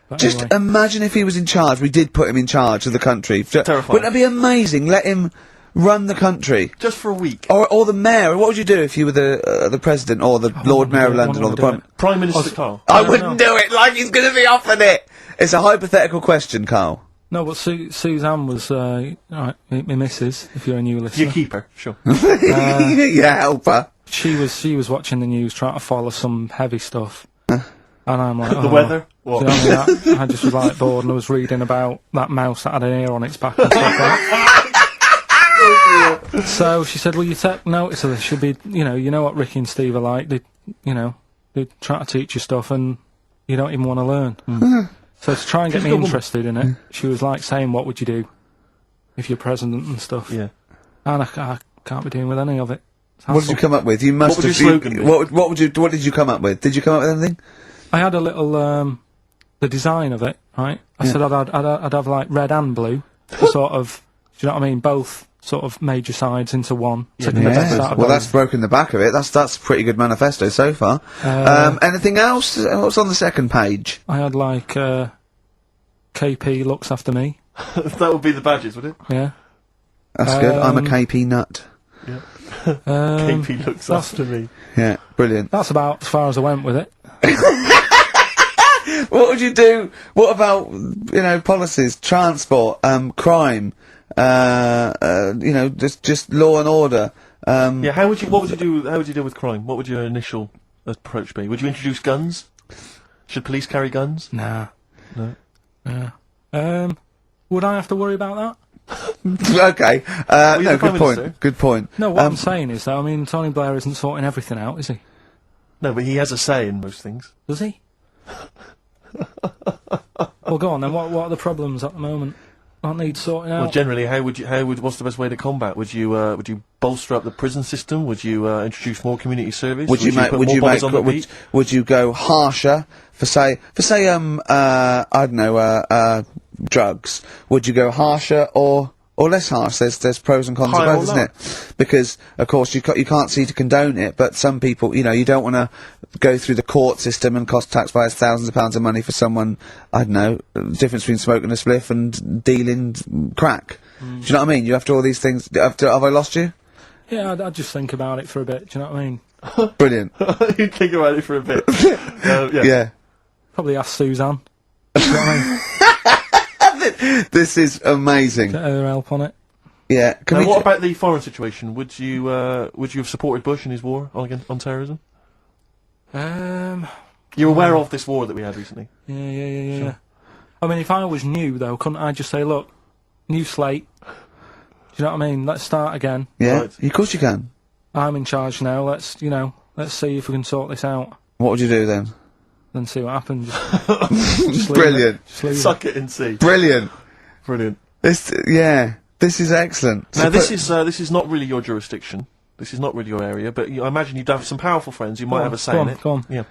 But Just anyway. imagine if he was in charge. We did put him in charge of the country. Terrifying. Wouldn't that be amazing? Let him run the country. Just for a week. Or the mayor. What would you do if you were the president or the Lord Mayor of London or the Prime? Prime Minister Carl. I don't wouldn't do it like he's going to be offered it. It's a hypothetical question, Carl. No, but Suzanne was right. My missus, if you're a new listener. Your keeper, sure. Yeah, help her. She was watching the news, trying to follow some heavy stuff, and I'm like, The weather? What? Do you know what I mean? I just was like bored, and I was reading about that mouse that had an ear on its back and stuff like that. So she said, "Will you take notice of this? Should be, you know what Ricky and Steve are like. They try to teach you stuff, and you don't even want to learn." So to try and get me interested in it, she was like saying, "What would you do if you're president and stuff?" Yeah. And I can't be doing with any of it. It's What did you hassle. come up with? You must What would have. your slogan be? What did you come up with? Did you come up with anything? I had a little the design of it, right? I said I'd have like red and blue, to sort of, do you know what I mean? Both sort of major sides into one. Taking the best out of Well, both. that's broken the back of it. That's a pretty good manifesto so far. Anything else? What's on the second page? I had like KP looks after me. That would be the badges, would it? Yeah. That's good. I'm a KP nut. KP looks that's- after me. Yeah, brilliant. That's about as far as I went with it. What would you do? What about policies, transport, crime? Just law and order. Yeah, what would you do with crime? What would your initial approach be? Would you introduce guns? Should police carry guns? Nah. No. Yeah. Would I have to worry about that? Okay. you're No, the Prime good point. Minister. Good point. No, what I'm saying is though, I mean, Tony Blair isn't sorting everything out, is he? No, but he has a say in most things. Does he? Well, go on then. What are the problems at the moment? That need sorting out. Well, generally, what's the best way to combat? Would you bolster up the prison system? Would you introduce more community service? Would you go harsher for say I don't know drugs? Would you go harsher or or less harsh. There's pros and cons of High or both, isn't low. it? Because of course you can't see to condone it, but some people, you don't want to go through the court system and cost taxpayers thousands of pounds of money for someone, I don't know, the difference between smoking a spliff and dealing crack. Do you know what I mean? You have to all these things. Have I lost you? Yeah, I'd just think about it for a bit. Do you know what I mean? Brilliant. You think about it for a bit. Yeah. Probably ask Suzanne. Do you know what I mean? This is amazing. Get her help on it. Yeah. Now, what about the foreign situation? Would you have supported Bush in his war on terrorism? You're aware of this war that we had recently? Yeah. I mean, if I was new, though, couldn't I just say, look, new slate, do you know what I mean? Let's start again. Yeah, Right. of course you can. I'm in charge now, let's see if we can sort this out. What would you do then? Then see what happens. Just leave Brilliant. it. Just leave Suck it and see. Brilliant. Brilliant. This is excellent. Now, this is not really your jurisdiction. This is not really your area, but I imagine you'd have some powerful friends who might have a say in it. Go on. Yeah.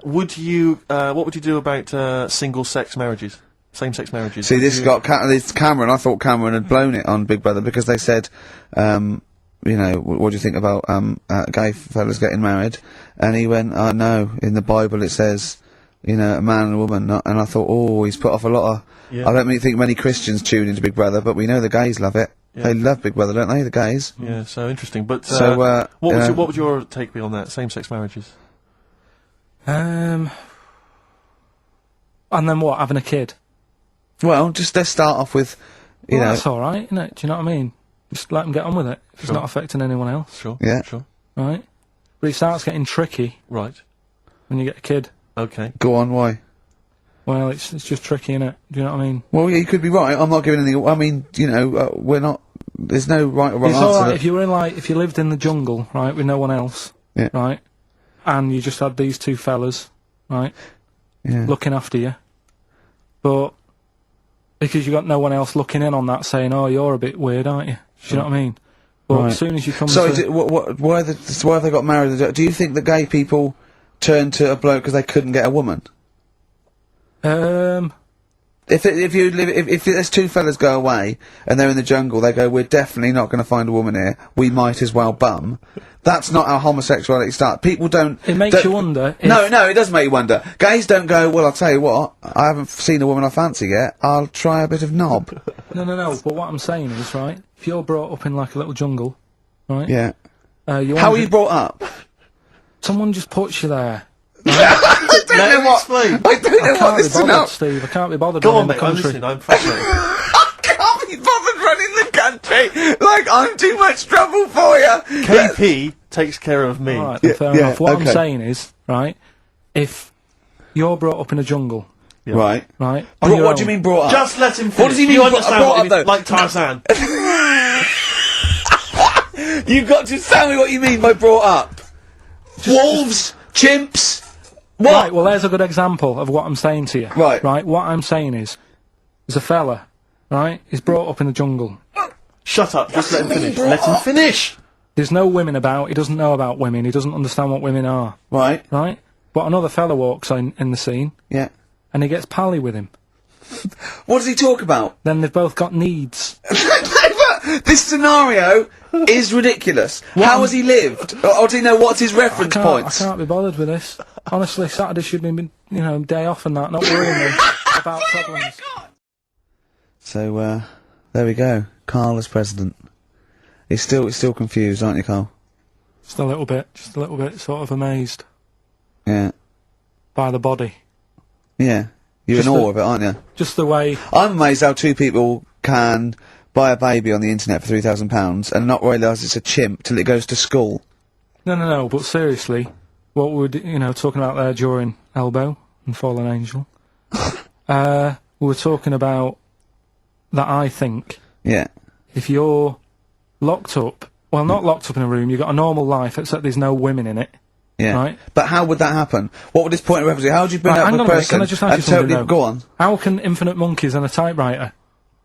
Would you? What would you do about single-sex marriages, same-sex marriages? See, Would this you- got this Cameron. I thought Cameron had blown it on Big Brother because they said, what do you think about gay fellas getting married? And he went, no, in the Bible it says, a man and a woman. Not, and I thought, oh, he's put off a lot of. Yeah. I don't think many Christians tune into Big Brother, but we know the gays love it. Yeah. They love Big Brother, don't they? The gays. Yeah, so interesting. But So, what would your take be on that? Same-sex marriages. And then what? Having a kid? Well, just let's start off with, Well, that's all right, isn't it? Do you know what I mean? Just let them get on with it. It's Sure. not affecting anyone else, Sure. Yeah. Sure. right? But it starts getting tricky Right. when you get a kid. Okay. Go on, why? Well, it's just tricky, innit? Do you know what I mean? Well, yeah, you could be right. I'm not giving any. I mean, we're not. There's no right or wrong It's answer. alright if you were if you lived in the jungle, right, with no one else, Yeah. right, and you just had these two fellas, right, Yeah. looking after you, but because you got no one else looking in on that, saying, "Oh, you're a bit weird, aren't you?" Do you know what I mean? But Right. as soon as you come So, to, why have they got married? Do you think that gay people turned to a bloke because they couldn't get a woman? If there's two fellas go away and they're in the jungle, they go, we're definitely not going to find a woman here. We might as well bum. That's not how homosexuality starts. People don't. it makes you wonder. If, No, it does make you wonder. Gays don't go, well, I'll tell you what, I haven't seen a woman I fancy yet, I'll try a bit of knob. No. But what I'm saying is, right, if you're brought up in like a little jungle, right, Yeah. you How are want you brought up? someone just puts you there. I don't know what. explain. I don't know what Can't be this is bothered, about. Steve. I can't be bothered. Go running on, the mate. I'm country. listening. I'm fascinated. I can't be bothered running the country. Like, I'm too much trouble for you. KP takes care of me. All right, then, Yeah, fair yeah, enough. What I'm okay. saying is, right, if you're brought up in a jungle, Yeah. Right. right, on What your do you own- mean brought up? Just let him finish. What does he mean You brought- understand brought what up, he means? though? Like Tarzan. You've got to tell me what you mean by brought up. Wolves, chimps. What? Right, well, there's a good example of what I'm saying to you. Right. Right, what I'm saying is, there's a fella, right, he's brought up in the jungle. Shut up. Just let him finish. Let him finish. There's no women about, he doesn't know about women, he doesn't understand what women are, Right. right? But another fella walks in the scene, Yeah. and he gets pally with him. What does he talk about? Then they've both got needs. This scenario is ridiculous. How has he lived? Or do you know what's his reference I points? can't be bothered with this. Honestly, Saturday should be, day off and that, not worrying me about problems. So, there we go. Karl as president. He's still confused, aren't you, Karl? Just a little bit sort of amazed Yeah. by the body. Yeah. You're in Just awe of it, aren't you? Just the way, I'm amazed how two people can buy a baby on the internet for £3,000 and not realise it's a chimp till it goes to school. no, but seriously, what we're, talking about there during Elbow and Fallen Angel, we were talking about that I think Yeah. if you're locked up, well, not locked up in a room, you've got a normal life, except there's no women in it, Yeah. right? But how would that happen? What would his point of reference be? How would you bring Right, up hang a on a minute, person can I just ask and you something totally... now? Go on. How can infinite monkeys and a typewriter?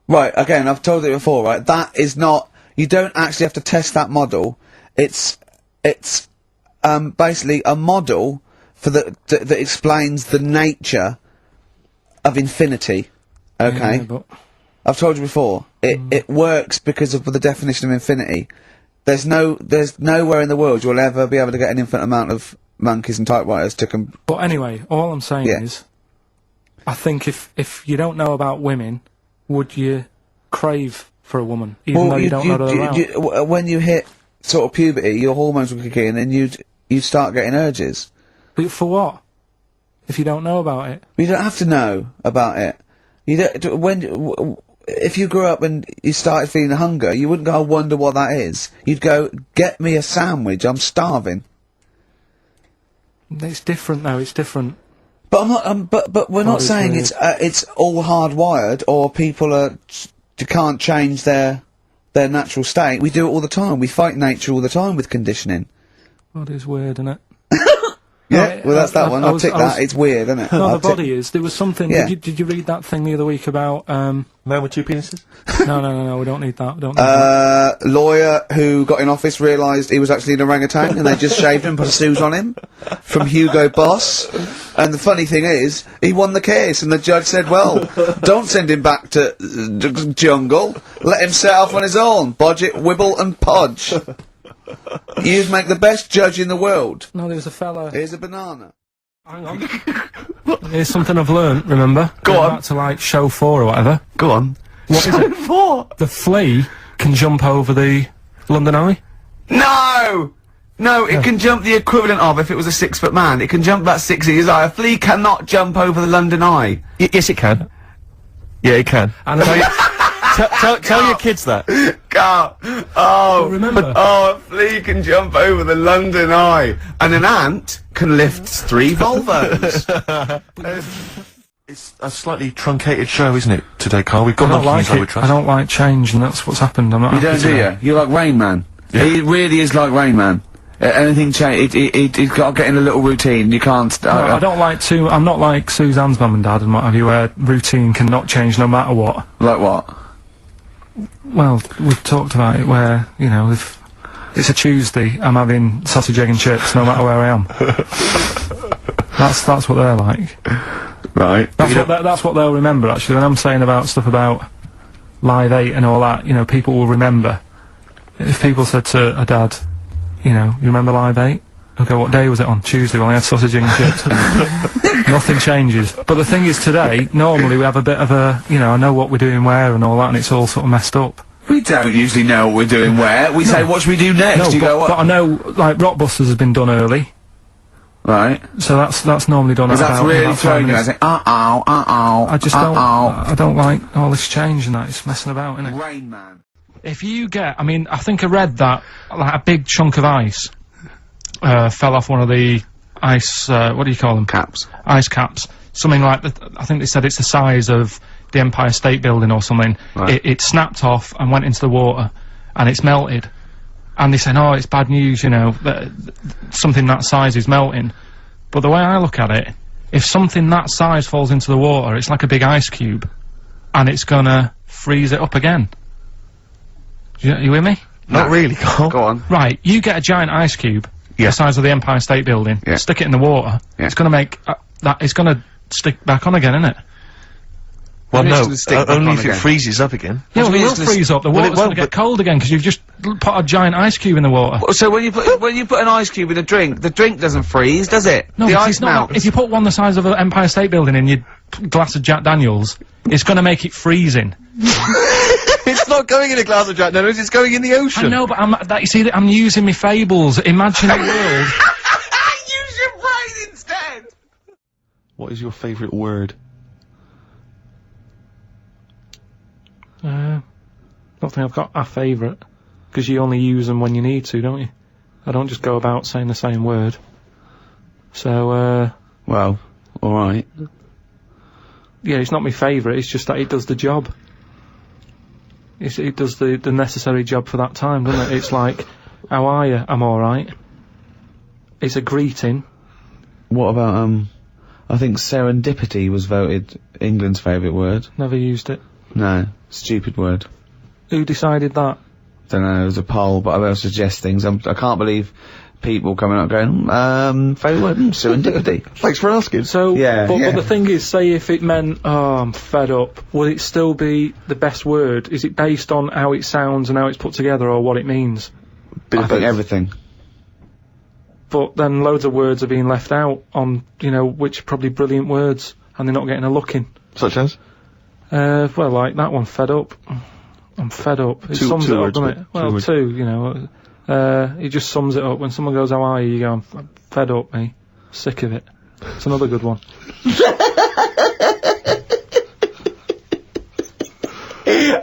Right, again, I've told it before, right? That is not... You don't actually have to test that model. It's basically a model for that explains the nature of infinity. Okay? Yeah, but I've told you before, it works because of the definition of infinity. There's nowhere in the world you'll ever be able to get an infinite amount of monkeys and typewriters to But anyway, all I'm saying is, I think if you don't know about women, would you crave for a woman, even though you don't know they're around? when you hit sort of puberty, your hormones will kick in and you'd start getting urges. But for what? If you don't know about it? You don't have to know about it. You don't, if you grew up and you started feeling hunger, you wouldn't go, I wonder what that is. You'd go, get me a sandwich, I'm starving. It's different though, it's different. But I'm not, but we're not saying weird. it's all hardwired or people can't change their natural state. We do it all the time. We fight nature all the time with conditioning. God, it's weird, isn't it? Yeah, well that's that one. I'll tick that. It's weird, isn't it? No, the body is. There was something. Yeah. Did you read that thing the other week about? Man with two penises? No. We don't need that. We don't need that. Lawyer who got in office realised he was actually an orangutan and they just shaved him and put a suit on him from Hugo Boss. And the funny thing is, he won the case and the judge said, well, don't send him back to jungle. Let him set off on his own. Bodge it, wibble and podge. You'd make the best judge in the world. No, there was a fella. Here's a banana. Hang on. Here's something I've learnt, remember? Go on. Back to like show 4 or whatever. Go on. What is it? 4? The flea can jump over the London Eye? No! No, it can jump the equivalent of if it was a 6-foot man. It can jump about 6 inches high. A flea cannot jump over the London Eye. Yes, it can. Yeah, it can. And Tell your kids that. Carl. Oh, remember. Oh, a flea can jump over the London Eye. And an ant can lift 3 Volvos. It's a slightly truncated show, isn't it, today, Carl? We've got I don't nothing like to we it. trust. I don't like change, and that's what's happened. I'm not You happy don't, do today. you? You're like Rain Man. Yeah. He really is like Rain Man. Anything change, he's got to get in a little routine. You can't. No, I don't like to. I'm not like Suzanne's mum and dad and what have you, where routine cannot change no matter what. Like what? Well, we've talked about it where, you know, if it's a Tuesday, I'm having sausage, egg and chips no matter where I am. That's what they're like. Right. That's what they'll remember, actually. When I'm saying about stuff about Live 8 and all that, you know, people will remember. If people said to a dad, you know, you remember Live 8? Okay, what day was it on? Tuesday, when I had sausage, egg and chips. Nothing changes. But the thing is, today, normally we have a bit of a, you know, I know what we're doing where and all that, and it's all sort of messed up. We don't usually know what we're doing where. We say, what should we do next? No, You go, what? but I know, like, Rockbusters has been done early, Right. so that's normally done at Because that's about really 5 throwing you. I minutes. say, uh-oh. I just don't, I don't like all this change and that, it's messing about, innit? Rain Man. If you get, I mean, I think I read that, like, a big chunk of ice, fell off one of the ice, what do you call them? Caps. Ice caps. Something like that, I think they said it's the size of the Empire State Building or something. Right. It snapped off and went into the water, and it's melted. And they said, oh, it's bad news, you know, that something that size is melting. But the way I look at it, if something that size falls into the water, it's like a big ice cube, and it's gonna freeze it up again. You with me? Not really, Carl. Go on. Right, you get a giant ice cube, Yeah. the size of the Empire State Building, Yeah. stick it in the water, Yeah. it's gonna make, it's gonna stick back on again, isn't it? Well, It is no, gonna stick back only on if it again. freezes up again. Yeah, well, do it you will mean it's freeze up, the well, it water's gonna won't, get but- cold again, because you've just put a giant ice cube in the water. So when you put an ice cube in a drink, the drink doesn't freeze, does it? No, the it's ice not. melts. If you put one the size of an Empire State Building in your glass of Jack Daniels, it's gonna make it freezing. It's not going in a glass of Jack Daniels, it's going in the ocean. I know, but you see, I'm using my fables, imagine a world. Use your brain instead. What is your favourite word? Don't think I've got a favourite, because you only use them when you need to, don't you? I don't just go about saying the same word. So, Well, alright. yeah, it's not my favourite, it's just that it does the job. It does the necessary job for that time, doesn't it? It's like, how are you? I'm alright. It's a greeting. What about, I think serendipity was voted England's favourite word. Never used it. No, stupid word. Who decided that? Don't know, it was a poll, but I will suggest things. I can't believe people coming up going, favourite word, serendipity. Thanks for asking. So, Yeah, but, yeah. but the thing is, say if it meant, oh, I'm fed up, would it still be the best word? Is it based on how it sounds and how it's put together, or what it means? I think everything. But then loads of words are being left out on, you know, which are probably brilliant words, and they're not getting a look in. Such as? Well, like that one, fed up. I'm fed up. It sums it up, words, doesn't it? Well, two, you know. It just sums it up. When someone goes, how are you? You go, I'm fed up, me. Sick of it. It's another good one.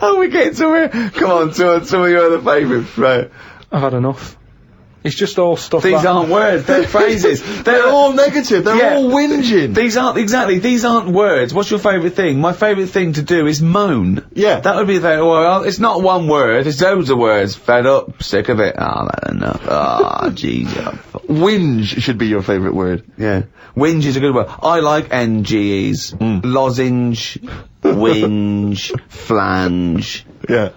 Oh, we're getting somewhere. Come on, some of your other favourites, right? I've had enough. It's just all stuff These that... aren't words, they're phrases. They're all negative. They're all whinging. These aren't words. What's your favourite thing? My favourite thing to do is moan. Yeah. That would be the favourite. Well, it's not one word, it's loads of words. Fed up, sick of it. Ah, that's enough. Ah, jeez. Whinge should be your favourite word. Yeah. Whinge is a good word. I like NGEs. Lozenge, whinge, flange. Yeah.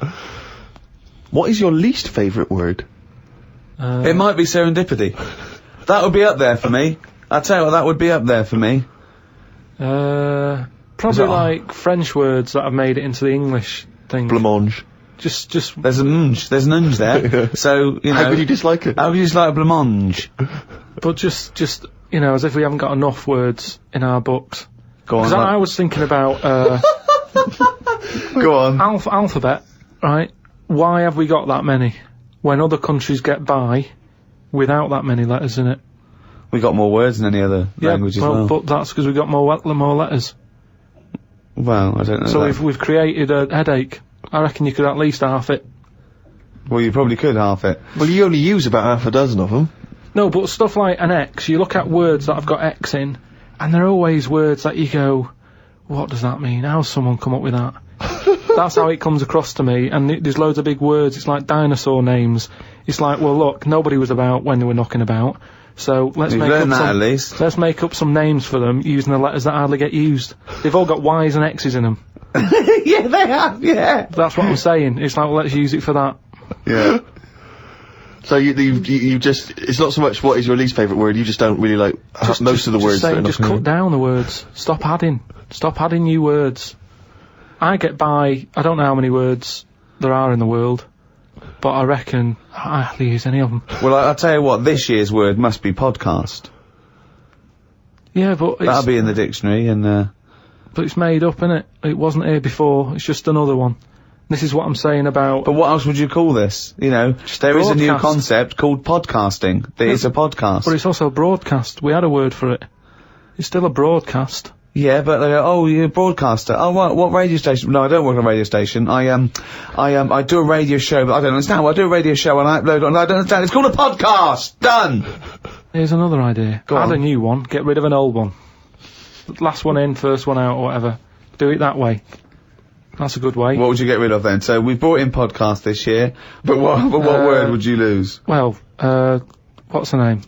What is your least favourite word? It might be serendipity. That would be up there for me. I'll tell you what, that would be up there for me. Probably like French words that have made it into the English thing. Blancmange. Just. There's an unge there. So, you know. How could you dislike it? How could you dislike a blancmange? But just, you know, as if we haven't got enough words in our books. Go on. Because I was thinking about, Go on. alphabet, right? Why have we got that many? When other countries get by without that many letters in it. We got more words than any other language as well. But that's because we've got more letters. Well, I don't know. So that. we've created a headache. I reckon you could at least half it. Well, you probably could half it. Well, you only use about half a dozen of them. No, but stuff like an X, you look at words that have got X in, and they're always words that you go, what does that mean? How's someone come up with that? That's how it comes across to me, and there's loads of big words. It's like dinosaur names. It's like, well, look, nobody was about when they were knocking about, so let's let's make up some names for them using the letters that hardly get used. They've all got Y's and X's in them. Yeah, they have, yeah. That's what I'm saying. It's like, well, let's use it for that. Yeah. So you just, it's not so much what is your least favourite word, you just don't really like most of the words. Just cut down the words. Stop adding new words. I get by, I don't know how many words there are in the world, but I reckon I hardly use any of them. Well, I'll tell you what, this year's word must be podcast. Yeah, but that'll be in the dictionary, and but it's made up, innit? It wasn't here before, it's just another one. This is what I'm saying about... But what else would you call this? You know, there is a new concept called podcasting. That is a podcast. But it's also a broadcast. We had a word for it. It's still a broadcast. Yeah, but they go, oh, you're a broadcaster. Oh, what radio station? No, I don't work on a radio station. I do a radio show, but I don't understand. Well, I do a radio show and I upload it, and I don't understand. It's called a podcast! Done! Here's another idea. Go on. Add a new one, get rid of an old one. Last one in, first one out, or whatever. Do it that way. That's a good way. What would you get rid of then? So we've brought in podcast this year, but what word would you lose? Well, what's the name?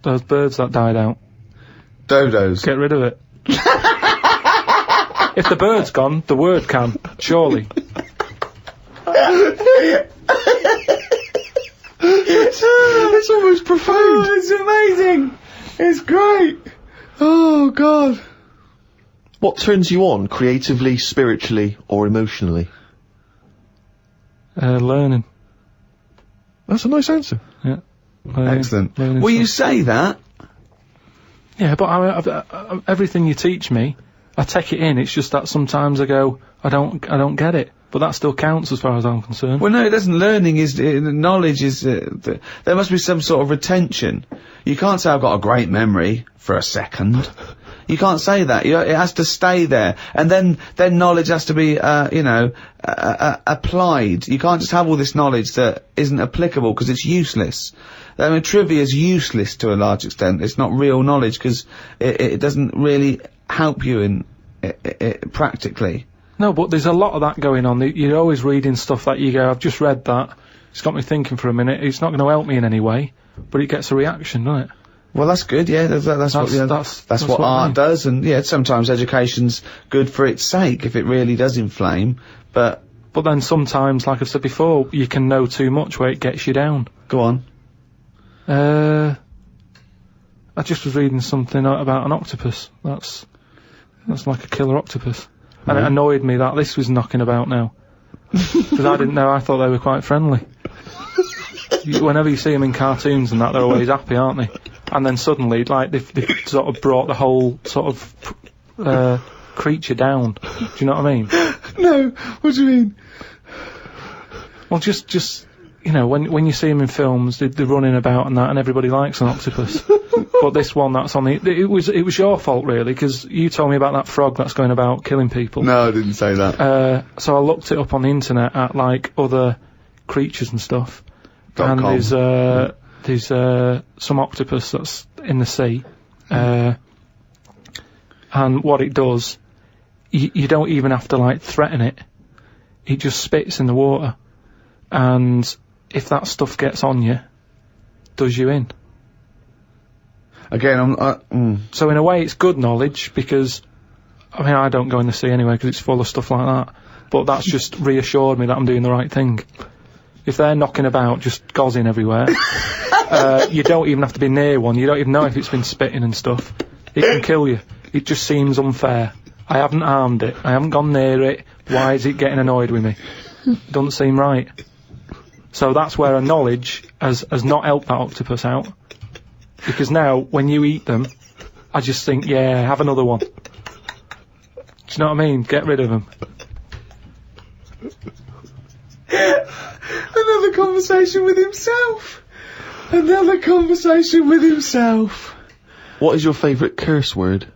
Those birds that died out. Dodos. Get rid of it. If the bird's gone, the word can, surely. It's almost profound. Oh, it's amazing. It's great. Oh, God. What turns you on creatively, spiritually, or emotionally? Learning. That's a nice answer. Yeah. Excellent. Learning Will you stuff. say that? Yeah, but I everything you teach me, I take it in. It's just that sometimes I go, I don't get it. But that still counts as far as I'm concerned. Well, no, it doesn't. Learning is, knowledge is, there must be some sort of retention. You can't say I've got a great memory for a second. You can't say that. It has to stay there. And then knowledge has to be, applied. You can't just have all this knowledge that isn't applicable because it's useless. I mean, trivia is useless to a large extent. It's not real knowledge because it doesn't really help you in, practically. No, but there's a lot of that going on. You're always reading stuff that you go, I've just read that. It's got me thinking for a minute. It's not going to help me in any way, but it gets a reaction, doesn't it? Well, that's good, yeah. That's what art does, and yeah, sometimes education's good for its sake if it really does inflame, but then sometimes, like I've said before, you can know too much where it gets you down. Go on. I just was reading something about an octopus. That's like a killer octopus. And it annoyed me that this was knocking about now. Because I didn't know, I thought they were quite friendly. Whenever you see them in cartoons and that, they're always happy, aren't they? And then suddenly, like, they've sort of brought the whole sort of creature down. Do you know what I mean? No, what do you mean? Well, just you know, when you see them in films, they're running about and that, and everybody likes an octopus. But this one that's on it was your fault, really, because you told me about that frog that's going about killing people. No, I didn't say that. So I looked it up on the internet at, like, other creatures and stuff. And there's some octopus that's in the sea. And what it does, you don't even have to, like, threaten it. It just spits in the water. And if that stuff gets on you, does you in. Again, So in a way it's good knowledge, because, I mean, I don't go in the sea anyway because it's full of stuff like that. But that's just reassured me that I'm doing the right thing. If they're knocking about, just gozzing everywhere, you don't even have to be near one. You don't even know if it's been spitting and stuff. It can kill you. It just seems unfair. I haven't harmed it. I haven't gone near it. Why is it getting annoyed with me? Doesn't seem right. So that's where a knowledge has not helped that octopus out. Because now, when you eat them, I just think, yeah, have another one. Do you know what I mean? Get rid of them. Another conversation with himself. Another conversation with himself. What is your favourite curse word?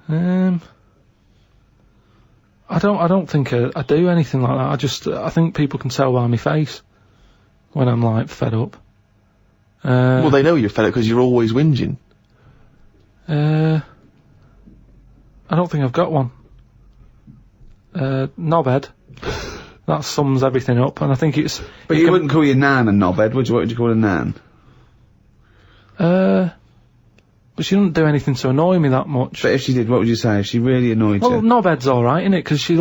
I don't think I do anything like that. I think people can tell by my face when I'm, like, fed up. Well, they know you're fed up because you're always whinging. I don't think I've got one. Knobhead. That sums everything up, and I think it's... But you wouldn't call your nan a knobhead, would you? What would you call a nan? But she doesn't do anything to annoy me that much. But if she did, what would you say? If she really annoyed Well, you? knobhead's alright, isn't it? Because she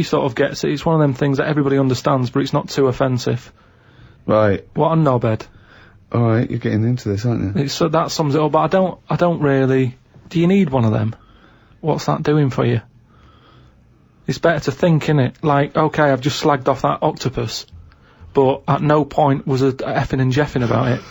sort of gets it. It's one of them things that everybody understands, but it's not too offensive. Right. What a knobhead. Alright, you're getting into this, aren't you? So that sums it up, but I don't really... Do you need one of them? What's that doing for you? It's better to think, innit? Like, okay, I've just slagged off that octopus, but at no point was a effing and jeffing about it.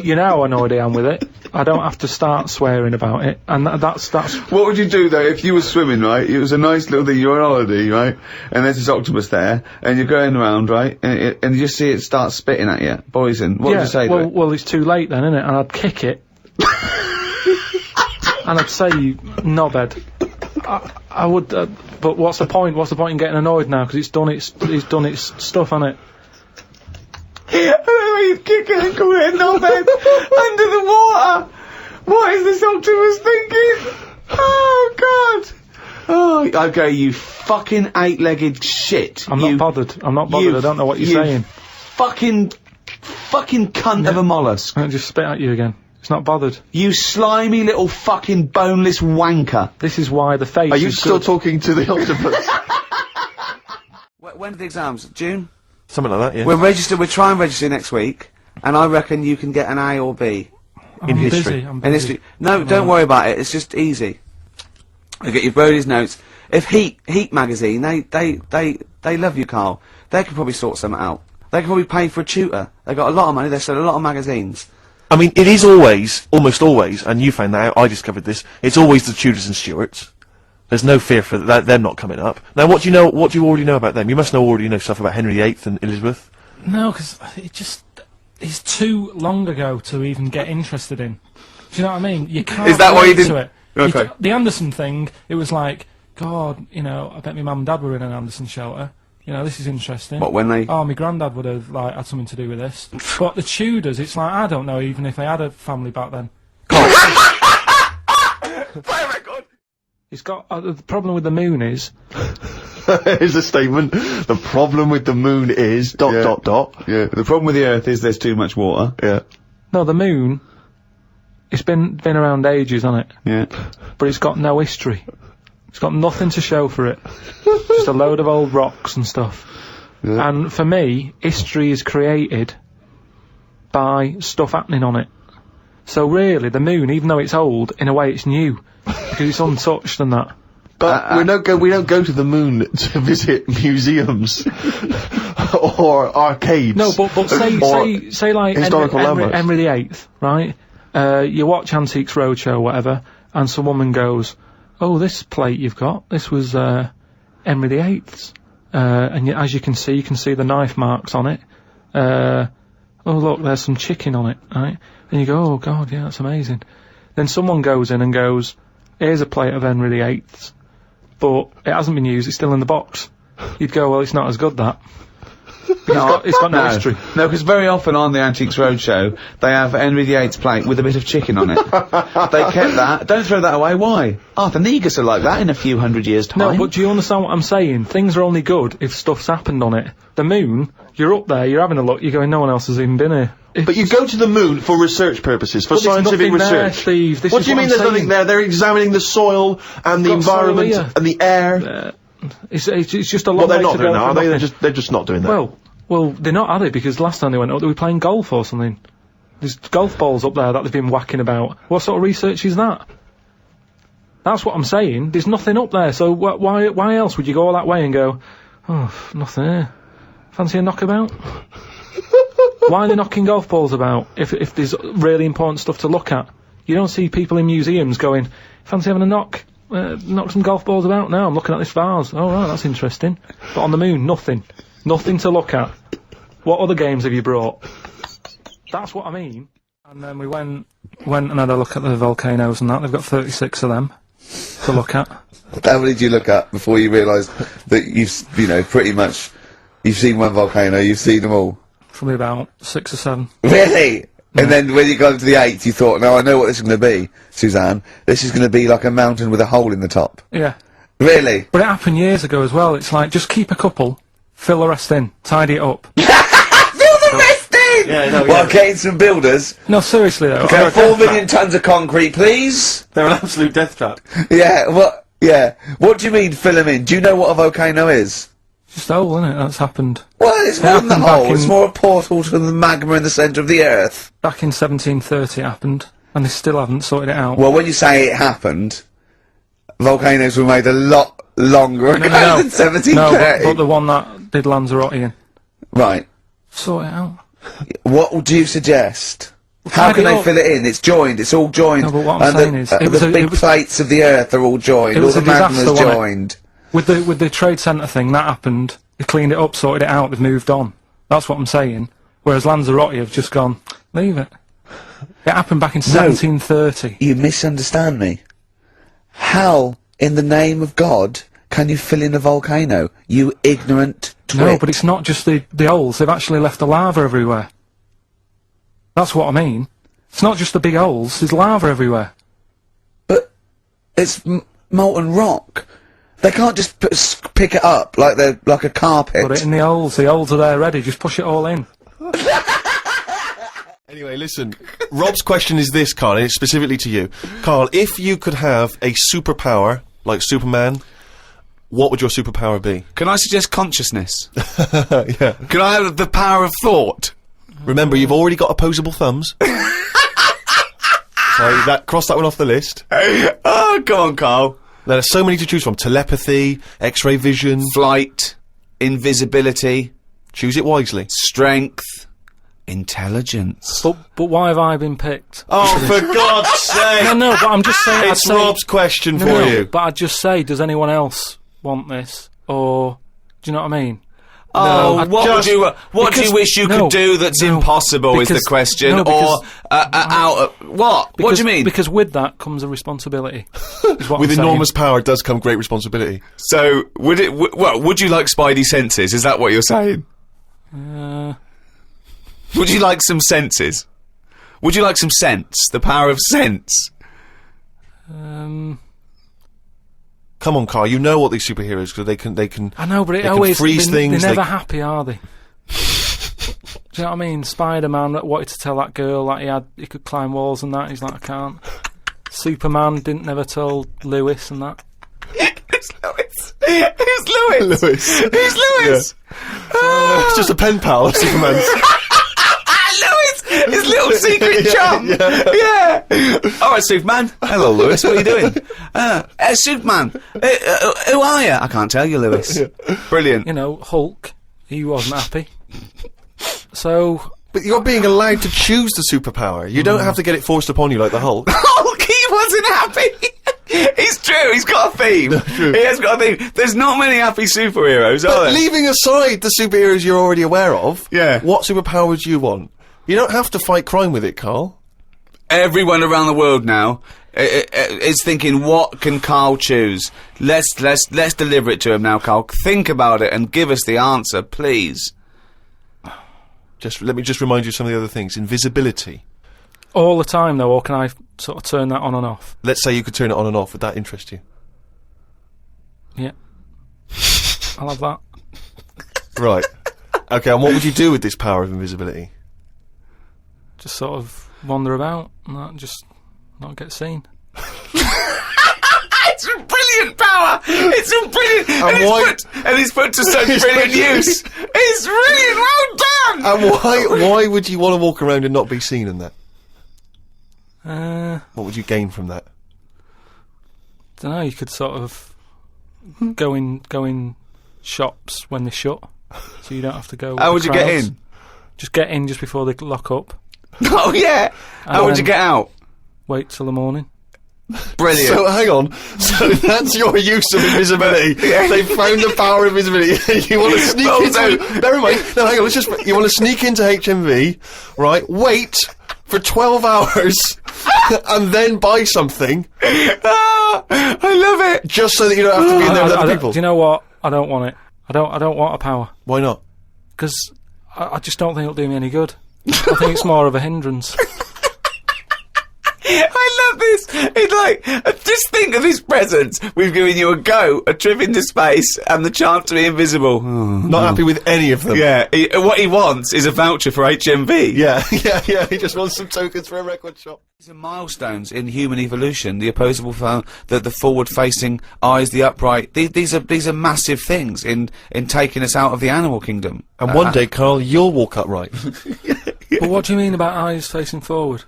You know how annoyed I am with it. I don't have to start swearing about it, and that's... What would you do, though, if you were swimming, right? It was a nice little thing, you're on holiday, right? And there's this octopus there, and you're going around, right? And you just see it start spitting at you, poison. What would you say to it? Well, it's too late then, innit? And I'd kick it. And I'd say, you knobhead. I would, but what's the point? What's the point in getting annoyed now? Because it's done its stuff, hasn't it? I don't know why you'd kick it and call it a knobhead under the water. What is this octopus thinking? Oh, God. Oh, okay, you fucking eight-legged shit. I'm not bothered. I don't know what you're saying. Fucking cunt of a mollusk. I'll just spit at you again. It's not bothered. You slimy little fucking boneless wanker. This is why the face Are you is still good. talking to the octopus? When are the exams? June? Something like that, yeah. We're trying to register next week, and I reckon you can get an A or B. I'm history. I'm In busy. history. No, don't worry about it, it's just easy. You get your Brody's notes. If Heat magazine, they love you, Karl. They could probably sort something out. They could probably pay for a tutor. They got a lot of money, they sell a lot of magazines. I mean, it is always, almost always, and you found that out, I discovered this, it's always the Tudors and Stuarts. There's no fear for them not coming up. Now, what do you already know about them? You must already know stuff about Henry VIII and Elizabeth. No, because it's too long ago to even get interested in. Do you know what I mean? You can't. Is that why you relate didn't- to it. Okay. The Anderson thing, it was like, God, you know, I bet my mum and dad were in an Anderson shelter. You know, this is interesting. What, when they... Oh, my granddad would have, like, had something to do with this. But the Tudors, it's like, I don't know even if they had a family back then. It's got, the problem with the moon is... Here's a statement. The problem with the moon is... Yeah. Yeah. The problem with the Earth is there's too much water. Yeah. No, the moon, it's been around ages, hasn't it? Yeah. But it's got no history. It's got nothing to show for it. Just a load of old rocks and stuff. Yeah. And for me, history is created by stuff happening on it. So really, the moon, even though it's old, in a way it's new. Because it's untouched and that. But we don't go to the moon to visit museums or arcades. No, but say like historical landmarks. Henry VIII, right? You watch Antiques Roadshow or whatever, and some woman goes, "Oh, this plate you've got, this was Henry VIII's." And as you can see the knife marks on it. Oh look, there's some chicken on it, right? And you go, "Oh God, yeah, that's amazing." Then someone goes in and goes, "Here's a plate of Henry VIII's, but it hasn't been used, it's still in the box." You'd go, "Well, it's not as good, that." It's got no history. No, because very often on the Antiques Roadshow, they have Henry VIII's plate with a bit of chicken on it. They kept that. Don't throw that away. Why? Arthur Negus are like that in a few hundred years' time. No, but do you understand what I'm saying? Things are only good if stuff's happened on it. The moon, you're up there, you're having a look, you're going, no one else has even been here. But you go to the moon for research purposes, for But there's scientific nothing there, research. Steve. This What is do you mean I'm there's saying. nothing there? They're examining the soil and the Got soil environment here. and the air. It's just a long Well, they're way not to doing go that, for are they? nothing. They're just not doing that. Well, they're not, are they? Because last time they went up, they were playing golf or something. There's golf balls up there that they've been whacking about. What sort of research is that? That's what I'm saying. There's nothing up there, so why else would you go all that way and go, "Oh, nothing here. Fancy a knockabout?" Why are they knocking golf balls about if there's really important stuff to look at? You don't see people in museums going, "Fancy having a knock some golf balls about?" No, I'm looking at this vase. Oh, right, that's interesting. But on the moon, nothing. Nothing to look at. What other games have you brought? That's what I mean. And then we went and had a look at the volcanoes and that. They've got 36 of them to look at. How many did you look at before you realised that pretty much, you've seen one volcano, you've seen them all? Probably about 6 or 7. Really? And then when you got to the 8th, you thought, "No, I know what this is going to be, Suzanne. This is going to be like a mountain with a hole in the top." Yeah. Really? But it happened years ago as well. It's like, just keep a couple, fill the rest in, tidy it up. Fill the rest in! Yeah, no, Well, getting some builders. No, seriously though. Okay, 4 million tons of concrete, please. They're an absolute death trap. Yeah, what? Yeah. What do you mean, fill them in? Do you know what a volcano is? Just a hole, isn't it? That's happened. Well, it's more than the happened back hole. It's in- more a portal to the magma in the centre of the Earth. Back in 1730 it happened, and they still haven't sorted it out. Well, when you say it happened, volcanoes were made a lot longer ago No, than 1730. but the one that did Lanzarote in. Right. Sort it out. What would you suggest? How tidy can they up. fill it in? It's joined. It's all joined. No, but what I'm And saying is, it was the a- big it was- plates of the Earth are all joined. It All was the a disaster, magma's wasn't it? joined. With the trade centre thing, that happened. They cleaned it up, sorted it out, they've moved on. That's what I'm saying. Whereas Lanzarote have just gone, leave it. It happened back in 1730. You misunderstand me. How, in the name of God, can you fill in a volcano? You ignorant twit. No, but it's not just the holes, they've actually left the lava everywhere. That's what I mean. It's not just the big holes, there's lava everywhere. But it's molten rock. They can't just pick it up like they're like a carpet. Put it in the holes are there ready, just push it all in. Anyway, listen. Rob's question is this, Karl, and it's specifically to you. Karl, if you could have a superpower, like Superman, what would your superpower be? Can I suggest consciousness? Yeah. Can I have the power of thought? Remember, you've already got opposable thumbs. So cross that one off the list. Oh, go on, Karl. There are so many to choose from. Telepathy, X-ray vision. Flight, invisibility, Choose it wisely. strength, intelligence. But why have I been picked? Oh, for God's sake! No, but I'm just saying. It's I'd say, Rob's question no, for no, you. But I'd just say, does anyone else want this? Or, do you know what I mean? Oh, I'd what just- do you because- wish you no, could do that's no, impossible is the because- question, no, or because- what? What do you mean? Because with that comes a responsibility. Is what With I'm saying. enormous power does come great responsibility. So would it? Would you like Spidey senses? Is that what you're saying? Would you like some senses? Would you like some sense? The power of sense. Come on, Karl, you know what these superheroes, because they can... I know, but it they can always freeze things, They're never they- happy, are they? Do you know what I mean? Spider-Man wanted to tell that girl that he could climb walls and that. He's like, I can't. Superman didn't never tell Lewis and that. Who's Lewis? Who's Lewis? Lewis. Who's Lewis? It's just a pen pal of Superman's. Lewis, his little secret chum. Yeah. All right, Superman. Hello, Lewis. What are you doing? Superman. Who are you? I can't tell you, Lewis. Brilliant. You know, Hulk, he wasn't happy. So... But you're being allowed to choose the superpower. You don't have to get it forced upon you like the Hulk. Hulk, he wasn't happy. It's true, he's got a theme. He has got a theme. There's not many happy superheroes, are But there? leaving aside the superheroes you're already aware of, Yeah. what superpower would you want? You don't have to fight crime with it, Karl. Everyone around the world now is thinking, what can Karl choose? Let's deliver it to him now, Karl. Think about it and give us the answer, please. Let me just remind you of some of the other things. Invisibility. All the time, though, or can I sort of turn that on and off? Let's say you could turn it on and off. Would that interest you? Yeah. I'll have that. Right. Okay, and what would you do with this power of invisibility? Just sort of wander about and just not get seen. It's a brilliant power! It's a brilliant... And it's put to such brilliant use! It's brilliant! Well done! And why would you want to walk around and not be seen in that? What would you gain from that? Don't know, you could sort of go in shops when they shut, so you don't have to go with How the would you get crowds. in? Just get in just before they lock up. Oh, yeah! How would you get out? Wait till the morning. Brilliant. So, hang on. So, that's your use of invisibility. They found the power of invisibility. You want to sneak into... Bear in mind... No, hang on, you want to sneak into HMV, right, wait for 12 hours, and then buy something. I love it! Just so that you don't have to be in there with other people. Do you know what? I don't want it. I don't want a power. Why not? Because I just don't think it'll do me any good. I think it's more of a hindrance. I love this! It's like, just think of his presents. We've given you a trip into space, and the chance to be invisible. Not happy with any of them. Yeah, what he wants is a voucher for HMV. Yeah, he just wants some tokens for a record shop. These are milestones in human evolution. The opposable the forward-facing eyes, the upright. These are massive things in taking us out of the animal kingdom. And one day, Karl, you'll walk upright. But what do you mean about eyes facing forward?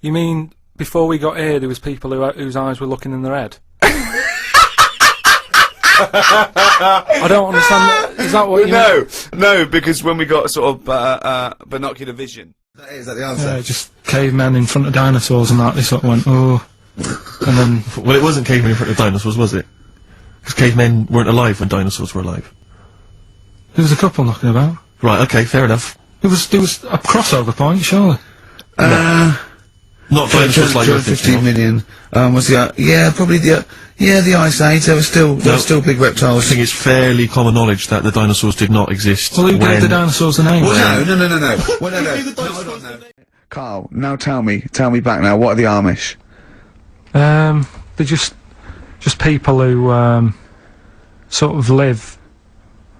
You mean before we got here, there was people whose eyes were looking in their head? I don't understand. Is that what you mean? No, because when we got sort of binocular vision. Is that the answer? Just cavemen in front of dinosaurs and that. They sort of went, oh, and then. Well, it wasn't cavemen in front of dinosaurs, was it? Because cavemen weren't alive when dinosaurs were alive. There was a couple knocking about. Right. Okay. Fair enough. There was a crossover point, surely. Not dinosaurs like 15 million. Was the probably the Ice Age. There were still big reptiles. I think it's fairly common knowledge that the dinosaurs did not exist. Well, who gave the dinosaurs the name? Well, no. Well, no. Karl, now tell me back now. What are the Amish? They're just people who sort of live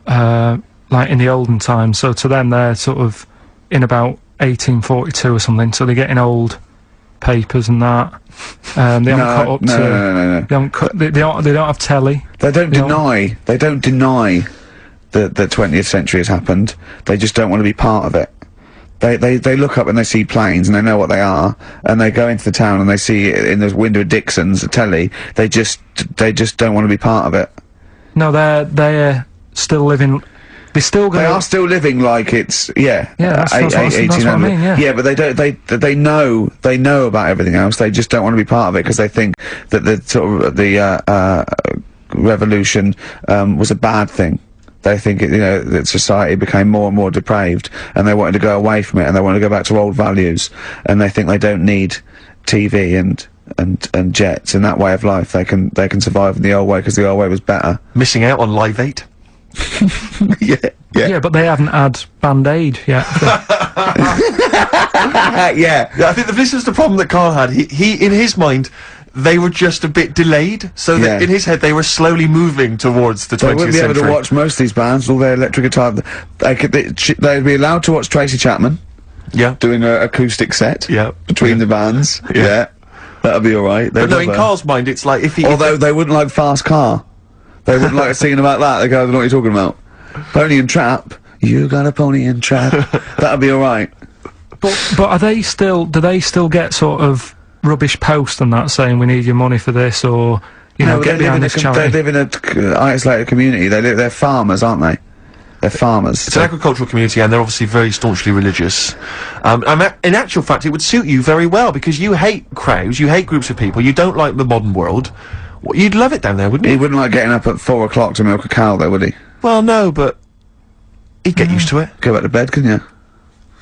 like in the olden times. So to them, they're sort of in about 1842 or something. So they're getting old papers and that. They haven't cut up to. No. They haven't cut. They don't have telly. They don't deny that the 20th century has happened. They just don't want to be part of it. They look up and they see planes and they know what they are, and they go into the town and they see it in the window of Dixon's, a telly. They just don't want to be part of it. No, they're still living. They are still living like it's that's what I mean, yeah. But they know about everything else. They just don't want to be part of it because they think that the sort of the revolution was a bad thing. They think that society became more and more depraved, and they wanted to go away from it, and they want to go back to old values, and they think they don't need TV and jets and that way of life. They can survive in the old way because the old way was better. Missing out on Live 8. Yeah, but they haven't had Band-Aid yet. I think this is the problem that Karl had. He in his mind, they were just a bit delayed, so that in his head they were slowly moving towards the 20th century. They wouldn't be able to watch most of these bands, all their electric guitar. They'd be allowed to watch Tracy Chapman. Yeah. Doing an acoustic set. Yeah. Between the bands. Yeah. That'd be alright. But no, in Karl's mind, it's like if he... Although they wouldn't like Fast Car. They wouldn't like singing about that. They go, I don't know what you're talking about. Pony and Trap. You got a pony and trap. That'll be alright. But are they still? Do they still get sort of rubbish post and that saying we need your money for this, or you know, get behind this charity? They live in a isolated community. They're farmers, aren't they? They're farmers. It's an agricultural community, and they're obviously very staunchly religious. In actual fact, it would suit you very well, because you hate crowds, you hate groups of people, you don't like the modern world. You'd love it down there, wouldn't you? He wouldn't like getting up at 4 o'clock to milk a cow, though, would he? Well, no, but he'd get used to it. Go back to bed, couldn't you?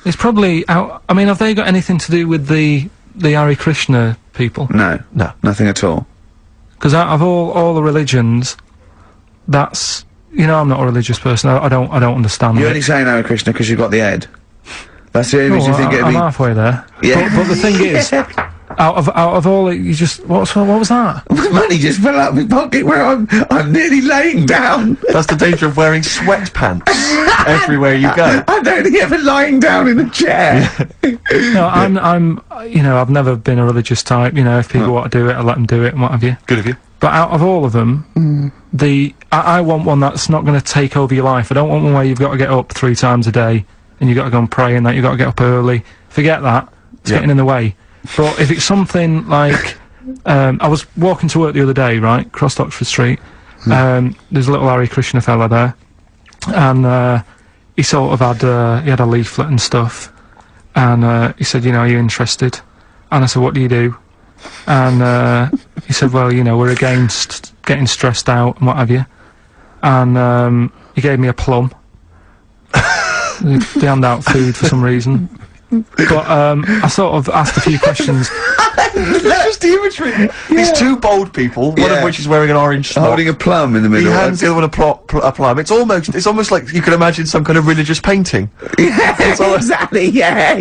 It's probably out. I mean, have they got anything to do with the Hare Krishna people? No. Nothing at all. Because out of all the religions, that's, you know, I'm not a religious person. I don't understand. You're only saying Hare Krishna because you've got the head. That's the only reason you think it'd I'm be. halfway there. Yeah. But the thing is, out of all it, you just what was that? Money just fell out of my pocket where I'm nearly laying down. That's the danger of wearing sweatpants everywhere you go. I'm only ever lying down in a chair. No, I'm you know, I've never been a religious type. You know, if people want to do it, I let them do it and what have you. Good of you. But out of all of them, I want one that's not going to take over your life. I don't want one where you've got to get up 3 times a day and you've got to go and pray and that you've got to get up early. Forget that. It's getting in the way. But if it's something like, I was walking to work the other day, right, crossed Oxford Street. There's a little Hare Krishna fella there, and he sort of had he had a leaflet and stuff, and he said, you know, are you interested? And I said, what do you do? And he said, well, you know, we're against getting stressed out and what have you. And he gave me a plum. They hand out food for some reason. But I sort of asked a few questions. It's just the imagery. These two bold people, one of which is wearing an orange smock, Holding a plum in the middle. he hands the other one a plum. It's almost like you can imagine some kind of religious painting. Yeah, exactly. Yeah.